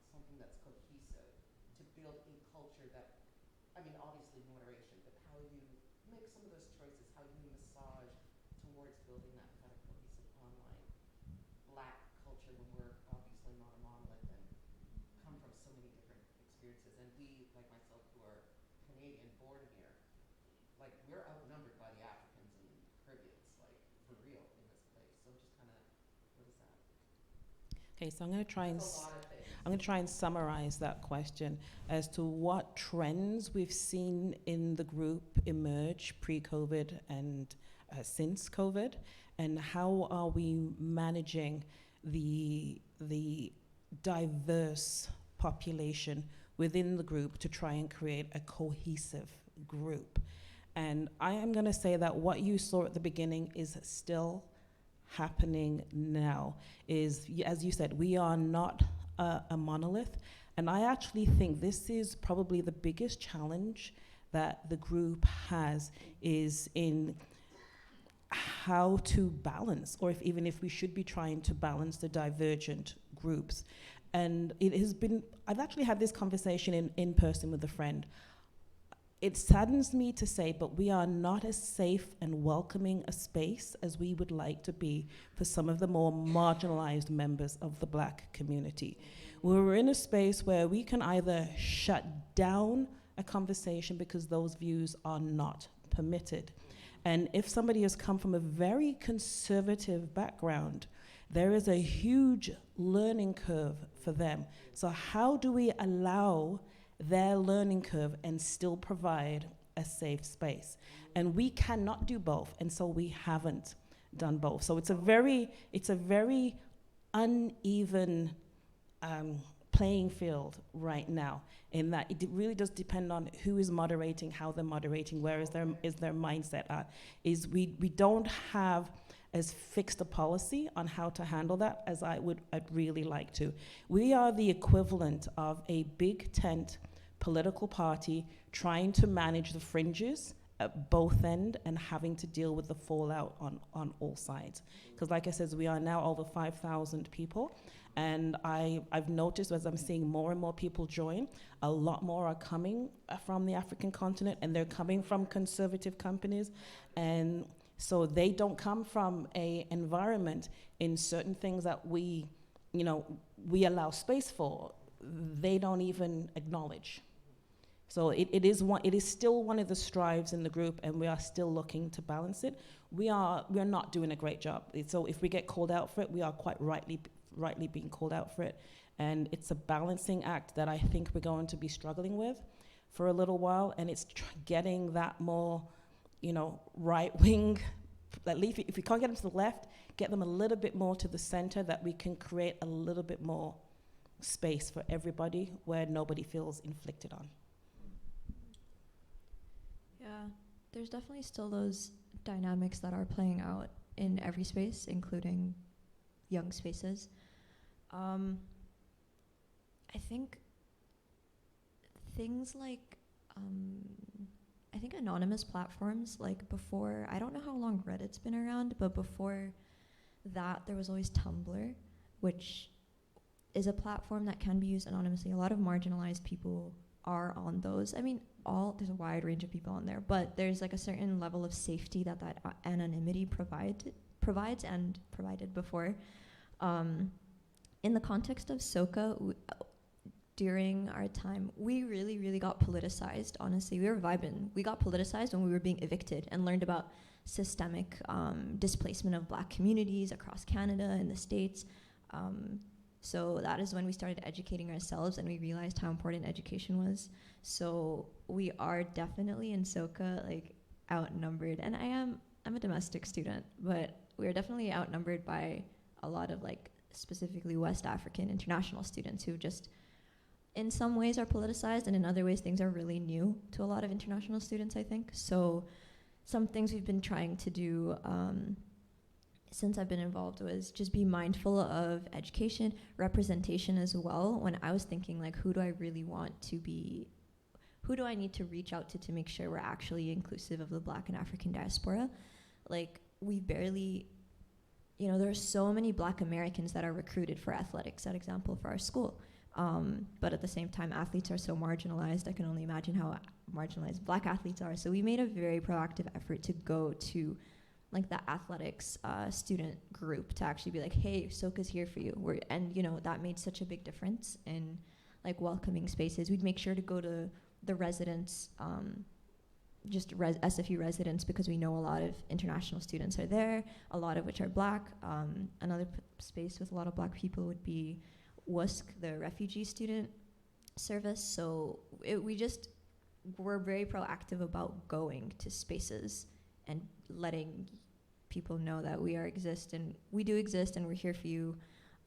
something that's cohesive, to build a culture that, I mean, obviously moderation, but how you make some of those choices, how you massage towards building that kind of cohesive online Black culture when we're obviously not a monolith and come from so many different experiences. And we, like myself, who are Canadian born here, like we're outnumbered by the Africans and Caribbeans, like for real in this place. So just kind of, what is that? Okay, so I'm going to try and That's a lot of things. I'm going to try and summarize that question as to what trends we've seen in the group emerge pre-COVID and since COVID, and how are we managing the diverse population within the group to try and create a cohesive group. And I am going to say that what you saw at the beginning is still happening now. As you said, we are not a monolith. And I actually think this is probably the biggest challenge that the group has, is in how to balance, or even if we should be trying to balance the divergent groups. And it has been, I've actually had this conversation in person with a friend. It saddens me to say, but we are not as safe and welcoming a space as we would like to be for some of the more marginalized members of the Black community. We're in a space where we can either shut down a conversation because those views are not permitted. And if somebody has come from a very conservative background, there is a huge learning curve for them. So how do we allow their learning curve and still provide a safe space? And we cannot do both, and so we haven't done both. So it's a very uneven playing field right now, in that it really does depend on who is moderating, how they're moderating, where is their mindset at. We don't have as fixed a policy on how to handle that as I'd really like to. We are the equivalent of a big tent political party trying to manage the fringes at both ends and having to deal with the fallout on all sides. Because like I said, we are now over 5,000 people, and I've noticed as I'm seeing more and more people join, a lot more are coming from the African continent, and they're coming from conservative companies, and so they don't come from a environment in certain things that we allow space for, they don't even acknowledge. So it is still one of the strives in the group, and we are still looking to balance it. We are not doing a great job. So if we get called out for it, we are quite rightly being called out for it. And it's a balancing act that I think we're going to be struggling with for a little while, and it's getting that more, right wing, at least if we can't get them to the left, get them a little bit more to the center, that we can create a little bit more space for everybody where nobody feels inflicted on. Yeah, there's definitely still those dynamics that are playing out in every space, including young spaces. I think things like, I think anonymous platforms, like before, I don't know how long Reddit's been around, but before that, there was always Tumblr, which is a platform that can be used anonymously. A lot of marginalized people are on those. I mean, there's a wide range of people on there, but there's like a certain level of safety that anonymity provides and provided before. In the context of SOCA, during our time, we really, really got politicized, honestly. We were vibing. We got politicized when we were being evicted and learned about systemic displacement of Black communities across Canada and the States. So that is when we started educating ourselves, and we realized how important education was. So we are definitely in SOCA outnumbered, and I'm a domestic student, but we're definitely outnumbered by a lot of specifically West African international students who just in some ways are politicized, and in other ways things are really new to a lot of international students, I think. So some things we've been trying to do since I've been involved was just be mindful of education, representation as well. When I was thinking who do I really want to be, who do I need to reach out to make sure we're actually inclusive of the Black and African diaspora? We barely, there are so many Black Americans that are recruited for athletics, for example, for our school. But at the same time, athletes are so marginalized. I can only imagine how marginalized Black athletes are. So we made a very proactive effort to go to the athletics student group to actually be hey, SOCA's here for you. That made such a big difference in welcoming spaces. We'd make sure to go to the residents, SFU residents, because we know a lot of international students are there, a lot of which are Black. Another space with a lot of Black people would be WUSC, the refugee student service. So we're very proactive about going to spaces and letting people know that we do exist and we're here for you.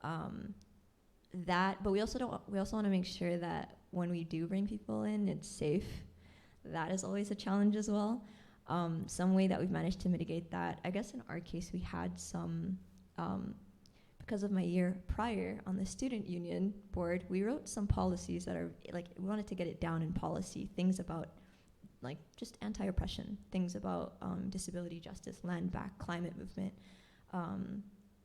But we also want to make sure that when we do bring people in, it's safe. That is always a challenge as well. Some way that we've managed to mitigate that, I guess in our case, we had some, because of my year prior on the student union board, we wrote some policies that are, like, we wanted to get it down in policy, things about, like, just anti-oppression, things about disability justice, land back, climate movement,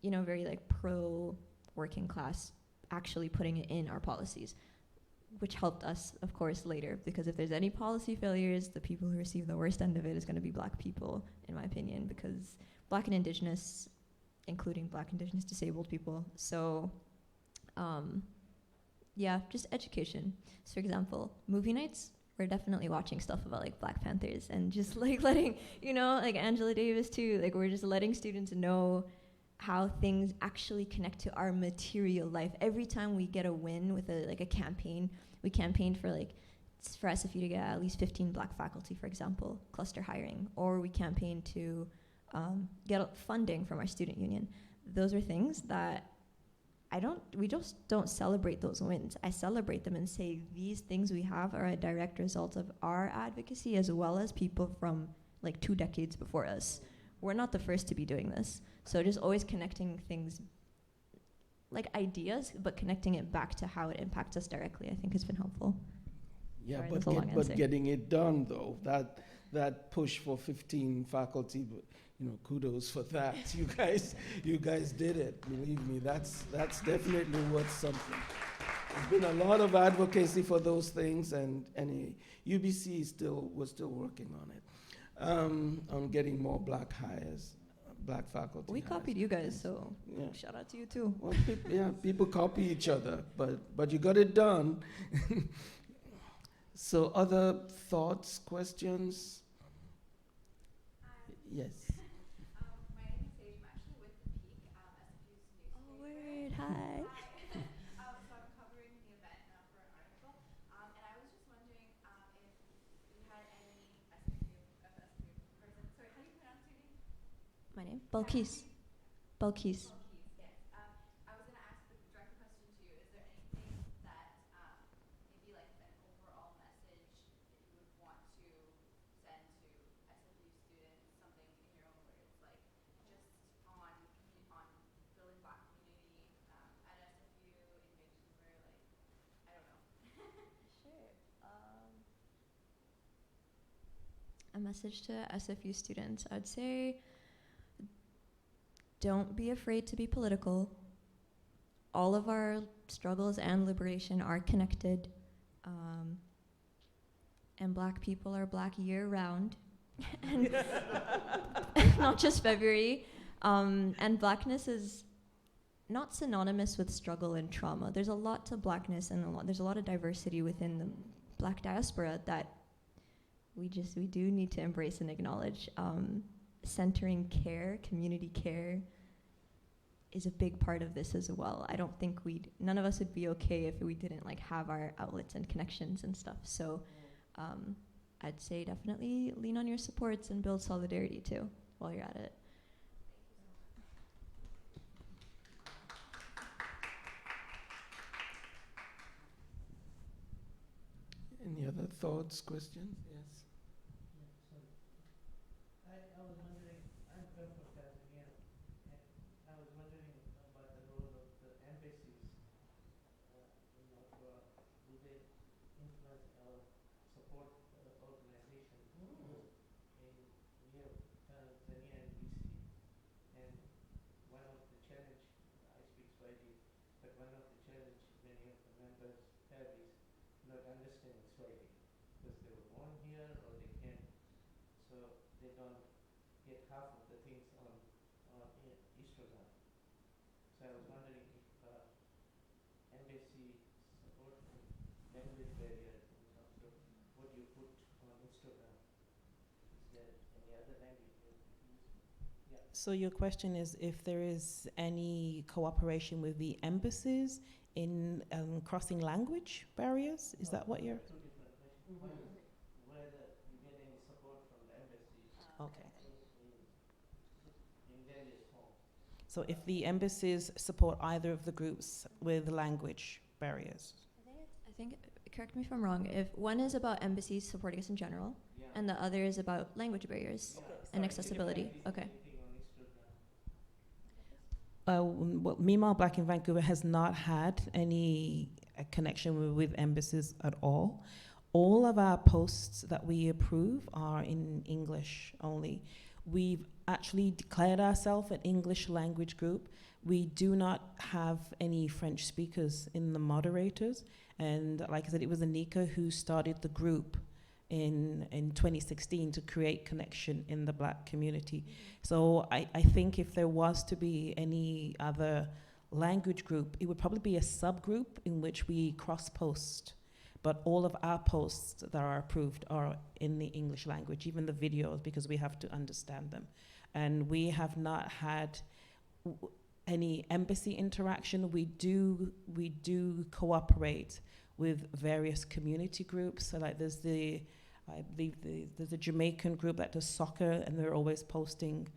you know, very, like, pro-working class, actually putting it in our policies, which helped us, of course, later, because if there's any policy failures, the people who receive the worst end of it is going to be Black people, in my opinion, because Black and Indigenous, including Black, Indigenous, disabled people. So, yeah, just education. So, for example, movie nights, we're definitely watching stuff about, like, Black Panthers and just, like, letting, you know, like Angela Davis too, like, we're just letting students know how things actually connect to our material life. Every time we get a win with a campaign, we campaigned for, like, for SFU to get at least 15 Black faculty, for example, cluster hiring, or we campaigned to get funding from our student union. Those are things that we just don't celebrate those wins. I celebrate them and say these things we have are a direct result of our advocacy, as well as people from, like, 2 decades before us. We're not the first to be doing this. So just always connecting things, like ideas, but connecting it back to how it impacts us directly, I think has been helpful. Yeah, Sorry, that's a long answer. but getting it done, though, that push for 15 faculty, but, you know, kudos for that. You guys did it. Believe me, that's definitely worth something. There's been a lot of advocacy for those things, and UBC we're still working on it, on getting more Black hires, Black faculty. We copied you guys, so yeah. shout out to you too. Well, people copy each other, but you got it done. So, other thoughts, questions? Yes. My name is Sage. I'm actually with the Peak, SFU's newspaper. Oh, word, hi. So I'm covering the event for an article. And I was just wondering if you had any SFU person. Sorry, how do you pronounce your name? My name? Balqees. Balqees. Balqees, yes. I was going to ask the direct question to you. Is there anything that maybe like an overall message that you would want to send to SFU students, something in your own words, like just on building Black community at SFU in Vancouver, like, I don't know. Sure. A message to SFU students. I'd say don't be afraid to be political. All of our struggles and liberation are connected. And Black people are Black year-round, and not just February. And Blackness is not synonymous with struggle and trauma. There's a lot to Blackness, and there's a lot of diversity within the Black diaspora that we do need to embrace and acknowledge. Centering care, community care, is a big part of this as well. I don't think none of us would be okay if we didn't, like, have our outlets and connections and stuff. So I'd say definitely lean on your supports and build solidarity too while you're at it. Any other thoughts, questions? Yes. I was wondering, I'm from Tanzania, and I was wondering about the role of the embassies in Montreal. Do they influence our support organization? We have Tanzania and BC, and one of the challenge, I speak Swahili, but one of the challenge many of the members have is not understanding Swahili, because they were born here or they can, so they don't get half of the things on Instagram. So I was wondering if embassy support and language barrier in terms of what you put on Instagram. Is there any other language you use? Yeah. So your question is if there is any cooperation with the embassies in crossing language barriers? Is that what you're? Two different questions. One is whether you get any support from the embassy Okay. in various forms. So if the embassies support either of the groups with language barriers? I think correct me if I'm wrong, if one is about embassies supporting us in general, and the other is about language barriers and accessibility. Okay. Well, Meanwhile Black in Vancouver has not had any connection with embassies at all. All of our posts that we approve are in English only. We've actually declared ourselves an English language group. We do not have any French speakers in the moderators. And like I said, it was Anika who started the group in 2016 to create connection in the Black community. So I think if there was to be any other language group, it would probably be a subgroup in which we cross-post. But all of our posts that are approved are in the English language, even the videos, because we have to understand them. And we have not had any embassy interaction. We do cooperate with various community groups. So like there's I believe there's a Jamaican group that does soccer, and they're always posting,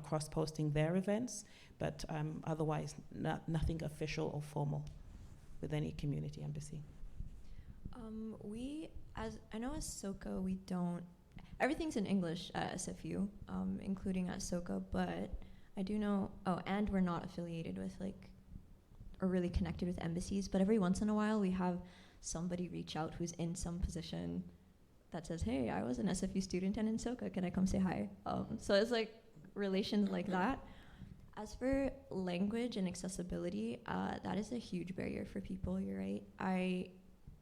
cross-posting their events. But otherwise, nothing official or formal with any community embassy. I know as SOCA, we don't, everything's in English at SFU, including at SOCA, but I do know, and we're not affiliated with or really connected with embassies, but every once in a while we have somebody reach out who's in some position that says, hey, I was an SFU student and in SOCA, can I come say hi? So it's relations like that. As for language and accessibility, that is a huge barrier for people, you're right.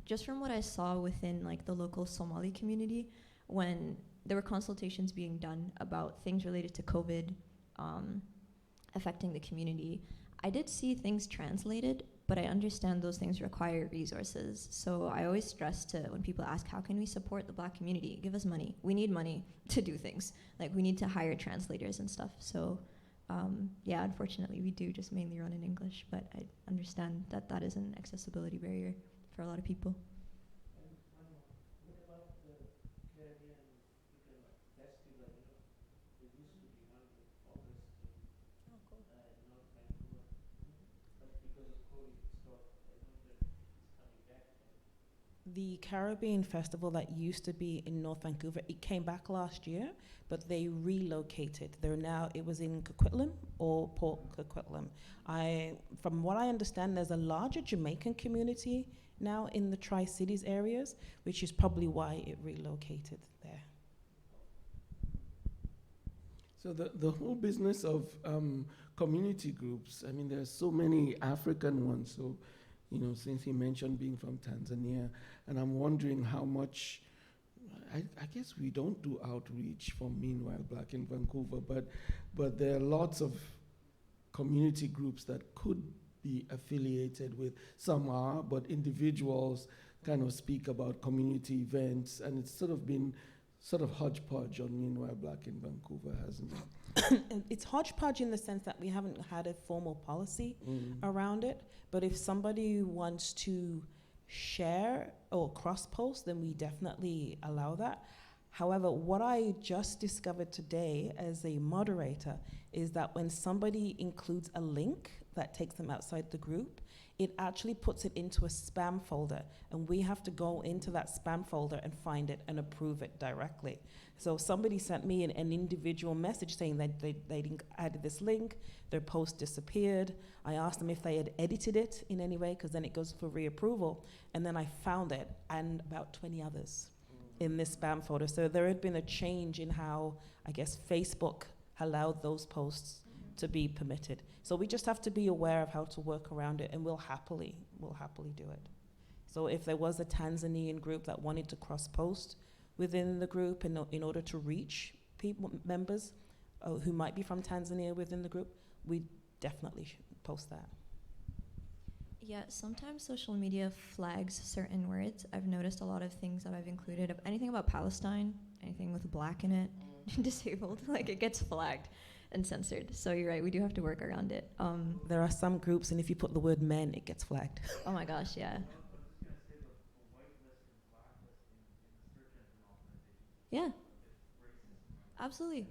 Just from what I saw within the local Somali community, when there were consultations being done about things related to COVID affecting the community, I did see things translated, but I understand those things require resources. So I always stress when people ask, how can we support the Black community? Give us money. We need money to do things. We need to hire translators and stuff. So unfortunately, we do just mainly run in English, but I understand that is an accessibility barrier for a lot of people. And what about the Caribbean festival? There used to be one in August in North Vancouver, but because of COVID, it stopped. I wonder if it's coming back. The Caribbean festival that used to be in North Vancouver, it came back last year, but they relocated. It was in Coquitlam or Port Coquitlam. From what I understand, there's a larger Jamaican community now in the Tri-Cities areas, which is probably why it relocated there. So the whole business of community groups, there are so many African ones. So, since he mentioned being from Tanzania, and I'm wondering how much, I guess we don't do outreach for Meanwhile Black in Vancouver, but there are lots of community groups that could be affiliated with. Some are, but individuals kind of speak about community events, and it's been hodgepodge on Meanwhile Black in Vancouver, hasn't it? It's hodgepodge in the sense that we haven't had a formal policy around it, but if somebody wants to share or cross-post, then we definitely allow that. However, what I just discovered today as a moderator is that when somebody includes a link that takes them outside the group, it actually puts it into a spam folder, and we have to go into that spam folder and find it and approve it directly. So somebody sent me an individual message saying that they'd added this link, their post disappeared. I asked them if they had edited it in any way, because then it goes for reapproval, and then I found it and about 20 others in this spam folder. So there had been a change in how, I guess, Facebook allowed those posts to be permitted. So we just have to be aware of how to work around it, and we'll happily do it. So if there was a Tanzanian group that wanted to cross-post within the group in order to reach members who might be from Tanzania within the group, we definitely should post that. Yeah, sometimes social media flags certain words. I've noticed a lot of things that I've included, anything about Palestine, anything with Black in it, disabled, it gets flagged and censored. So you're right, we do have to work around it. There are some groups, and if you put the word men, it gets flagged. Oh my gosh, yeah. Yeah, absolutely.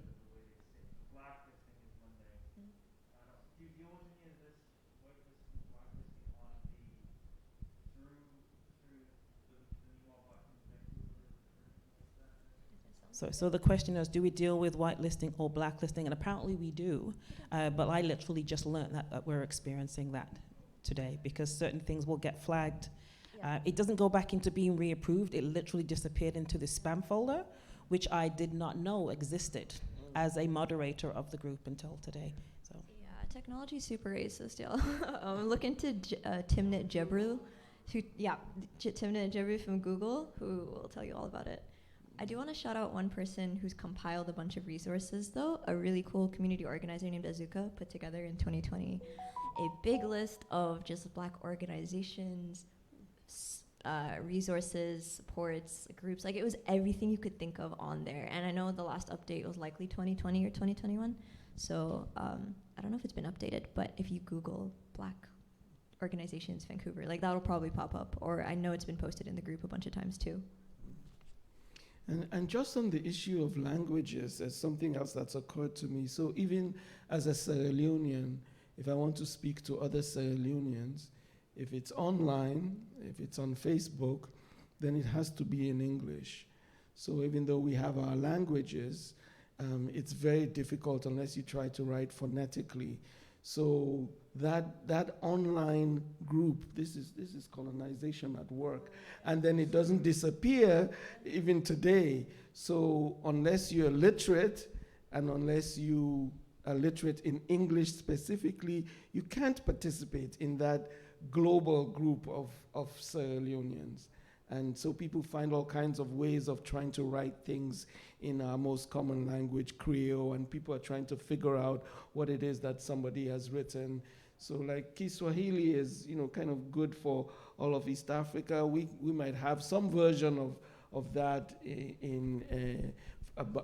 So the question is, do we deal with whitelisting or blacklisting? And apparently we do, but I literally just learned that we're experiencing that today, because certain things will get flagged. Yeah. It doesn't go back into being reapproved. It literally disappeared into the spam folder, which I did not know existed as a moderator of the group until today. So Yeah, technology is super racist, y'all. Look into Timnit Gebru, Timnit Gebru from Google, who will tell you all about it. I do want to shout out one person who's compiled a bunch of resources, though. A really cool community organizer named Azuka put together in 2020 a big list of just Black organizations, resources, supports, groups. Like, it was everything you could think of on there. And I know the last update was likely 2020 or 2021. So I don't know if it's been updated, but if you Google Black organizations Vancouver, like, that'll probably pop up. Or I know it's been posted in the group a bunch of times too. And just on the issue of languages, there's something else that's occurred to me. So even as a Sierra Leonean, if I want to speak to other Sierra Leoneans, if it's online, if it's on Facebook, then it has to be in English. So even though we have our languages, it's very difficult unless you try to write phonetically. So that online group, this is colonization at work, and then it doesn't disappear even today. So unless you're literate, and unless you are literate in English specifically, you can't participate in that global group of Sierra Leoneans. And so people find all kinds of ways of trying to write things in our most common language, Creole, and people are trying to figure out what it is that somebody has written. So like Kiswahili is, kind of good for all of East Africa. We might have some version of that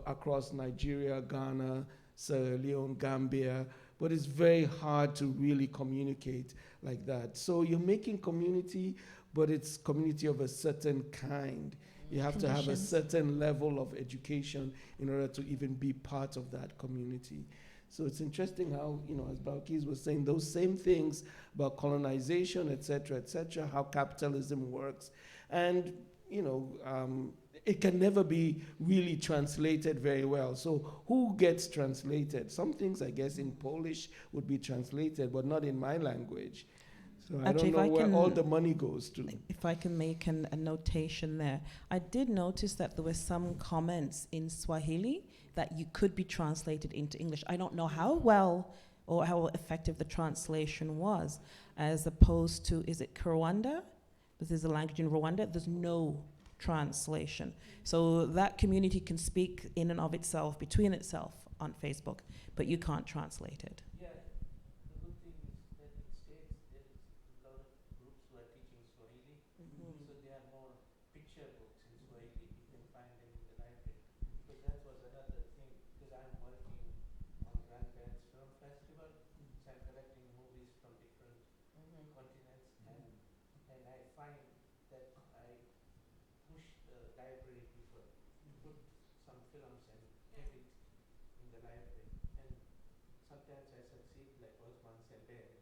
across Nigeria, Ghana, Sierra Leone, Gambia, but it's very hard to really communicate like that. So you're making community, but it's community of a certain kind. You have to have a certain level of education in order to even be part of that community. So it's interesting how, as Balqees was saying, those same things about colonization, et cetera, how capitalism works. And, it can never be really translated very well. So who gets translated? Some things, I guess, in Polish would be translated, but not in my language. So actually, I don't know where all the money goes to. If I can make a notation there. I did notice that there were some comments in Swahili that you could be translated into English. I don't know how well or how effective the translation was, as opposed to, is it Rwanda? This is a language in Rwanda. There's no translation. So that community can speak in and of itself, between itself on Facebook, but you can't translate it. Yeah, the good thing is that it states there is a lot of groups who are teaching Swahili, so there are more picture books in Swahili. You can find them in the library. Because that was another thing, because I'm working on Grandparents Film Festival, so I'm collecting movies from different continents, and I find that I push the library people to put some films and have it in the library. And sometimes I succeed, like Osman Sembere,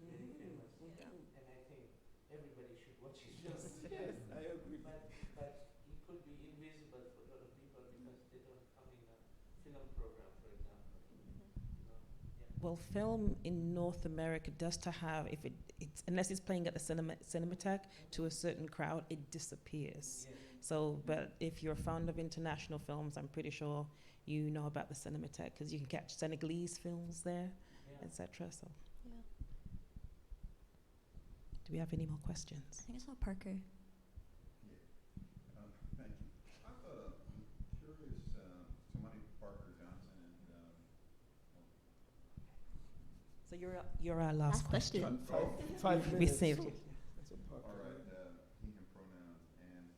very famous. And I think everybody should watch his films. Yes, I agree. But it could be invisible for a lot of people because they don't come in a film program, for example. Well, film in North America does to have, if it's unless it's playing at the Cinematheque to a certain crowd, it disappears. Yeah. So, but if you're fond of international films, I'm pretty sure you know about the Cinematheque, because you can catch Senegalese films there, etc. So, Yeah. do we have any more questions? I think I saw Parker. Thank you. I'm curious, somebody, Parker Johnson, and So you're our last question. Five We minutes. saved you. all right, he, him pronouns, and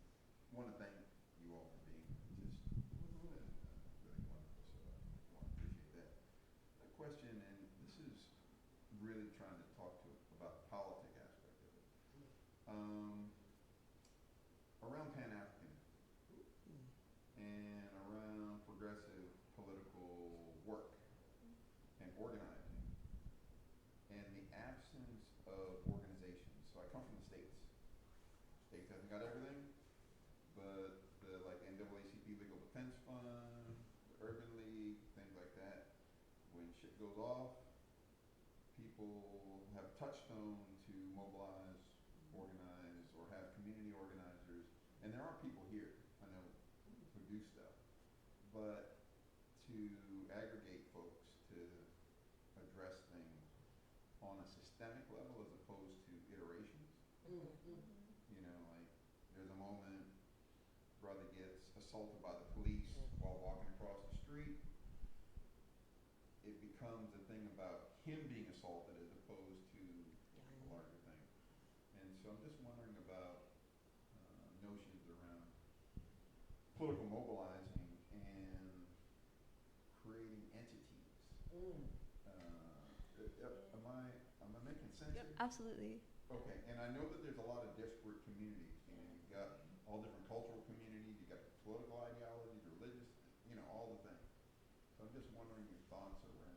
want to thank you all for being just really wonderful, so I want to appreciate that. A question, and this is really trying to talk to about the politic aspect of it. Around Pan-Africanism and around progressive political work and organizing, and the absence of organizations. So I come from the States. States haven't got everything, but the like NAACP Legal Defense Fund goes off, people have a touchstone to mobilize, organize, or have community organizers. And there are people here, I know, who do stuff. But to aggregate folks to address things on a systemic level as opposed to iterations. You know, like there's a moment brother gets assaulted by the police while walking across the street. It becomes a thing about him being assaulted as opposed to a larger thing. And so I'm just wondering about notions around political mobilizing and creating entities. Am I making sense here? Absolutely. Okay, and I know that there's a lot of disparate communities. You know, you've got all different cultural communities, you've got political ideologies, religious, you know, all the things. So I'm just wondering your thoughts around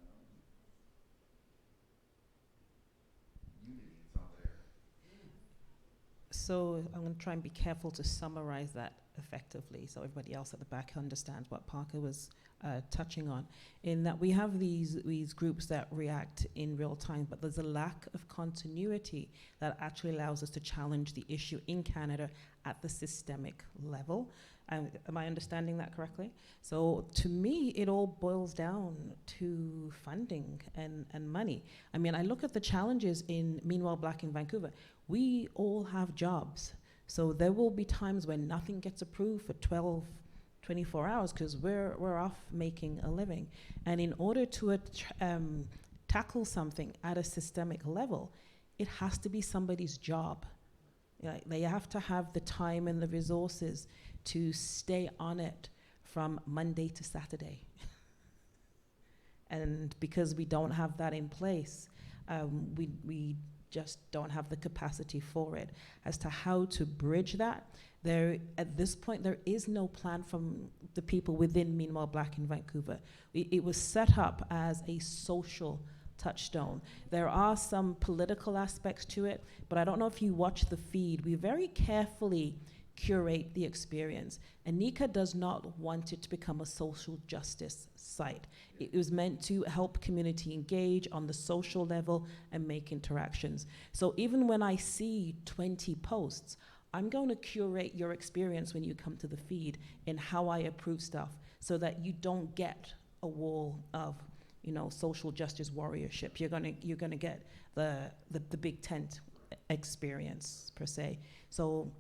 unity in some areas. So I'm going to try and be careful to summarize that effectively so everybody else at the back understands what Parker was touching on, in that we have these groups that react in real time, but there's a lack of continuity that actually allows us to challenge the issue in Canada at the systemic level. Am I understanding that correctly? So to me, it all boils down to funding and money. I mean, I look at the challenges in Meanwhile Black in Vancouver. We all have jobs. So there will be times when nothing gets approved for 12, 24 hours because we're off making a living. And in order to tackle something at a systemic level, it has to be somebody's job. They have to have the time and the resources to stay on it from Monday to Saturday. And because we don't have that in place, we just don't have the capacity for it. As to how to bridge that, at this point, there is no plan from the people within Meanwhile Black in Vancouver. It was set up as a social touchstone. There are some political aspects to it, but I don't know if you watch the feed. We very carefully curate the experience. Anika does not want it to become a social justice site. It was meant to help community engage on the social level and make interactions. So even when I see 20 posts, I'm going to curate your experience when you come to the feed in how I approve stuff so that you don't get a wall of, you know, social justice warriorship. You're gonna get the big tent experience per se. So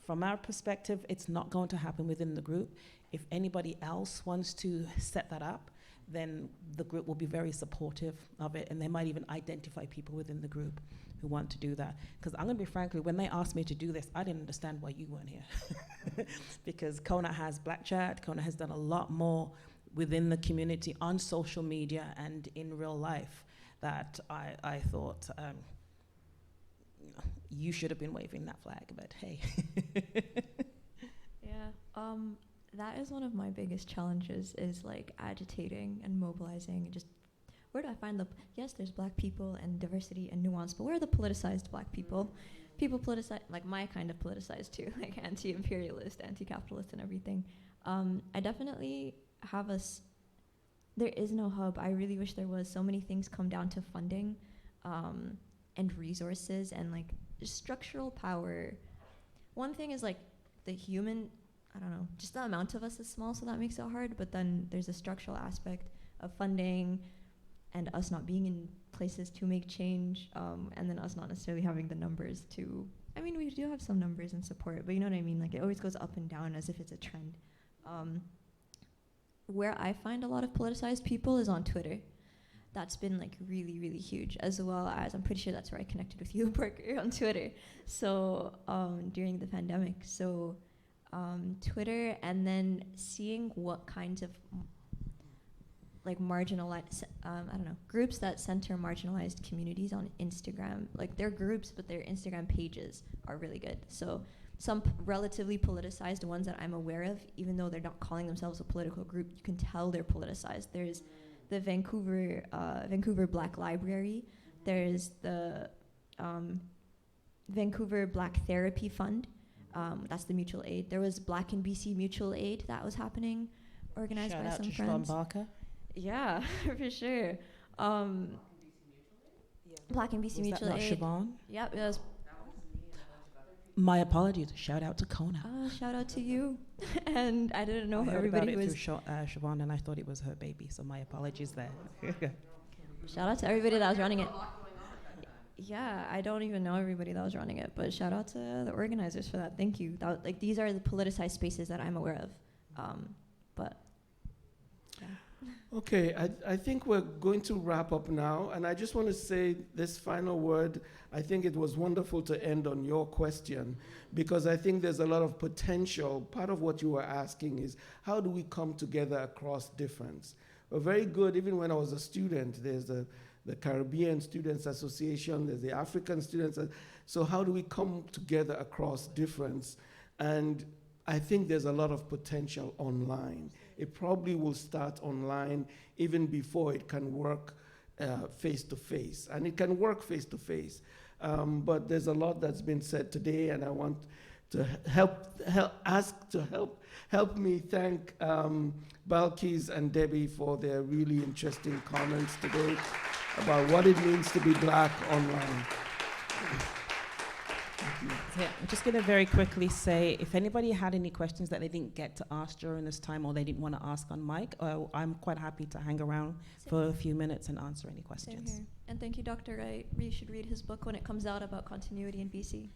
from our perspective, it's not going to happen within the group. If anybody else wants to set that up, then the group will be very supportive of it, and they might even identify people within the group who want to do that. Because I'm going to be frankly, when they asked me to do this, I didn't understand why you weren't here. Because Kona has Black Chat, Kona has done a lot more within the community on social media and in real life that I thought you should have been waving that flag, but hey. Yeah, that is one of my biggest challenges, is like agitating and mobilizing and just, where do I find yes, there's Black people and diversity and nuance, but where are the politicized Black people? People politicized, like my kind of politicized too, like anti-imperialist, anti-capitalist and everything. I definitely have there is no hub. I really wish there was. So many things come down to funding and resources and like structural power. One thing is like the human, I don't know, just the amount of us is small, so that makes it hard, but then there's a structural aspect of funding and us not being in places to make change, and then us not necessarily having the numbers to, I mean, we do have some numbers and support, but you know what I mean? Like it always goes up and down as if it's a trend. Where I find a lot of politicized people is on Twitter. That's been like really, really huge, as well as, I'm pretty sure that's where I connected with you, Parker, on Twitter. So during the pandemic. So Twitter, and then seeing what kinds of like marginalized, I don't know, groups that center marginalized communities on Instagram. Like they're groups, but their Instagram pages are really good. So some relatively politicized ones that I'm aware of, even though they're not calling themselves a political group, you can tell they're politicized. There's the Vancouver Black Library. There's the Vancouver Black Therapy Fund. That's the mutual aid. There was Black in BC Mutual Aid that was happening, organized by some friends. Shout out to Barker. Yeah, for sure. Um, Black and BC Was that Mutual not Aid. Siobhan? Yep, it was. My apologies. Shout out to Kona. Shout out to you. And I didn't know I heard everybody about it was. through Siobhan, and I thought it was her baby, so my apologies there. Shout out to everybody that was running it. Yeah, I don't even know everybody that was running it, but shout out to the organizers for that. Thank you. That, like, these are the politicized spaces that I'm aware of. But yeah. Okay, I think we're going to wrap up now, and I just want to say this final word. I think it was wonderful to end on your question, because I think there's a lot of potential. Part of what you were asking is, how do we come together across difference? We're very good, even when I was a student, there's the Caribbean Students Association, there's the African Students. So how do we come together across difference? And I think there's a lot of potential online. It probably will start online even before it can work face-to-face. And it can work face-to-face. But there's a lot that's been said today, and I want to help me thank Balqees and Debbie for their really interesting comments today about what it means to be Black online. Yeah, I'm just going to very quickly say, if anybody had any questions that they didn't get to ask during this time or they didn't want to ask on mic, I'm quite happy to hang around for a few minutes and answer any questions. Same here. And thank you, Dr. Wright. You should read his book when it comes out about continuity in BC.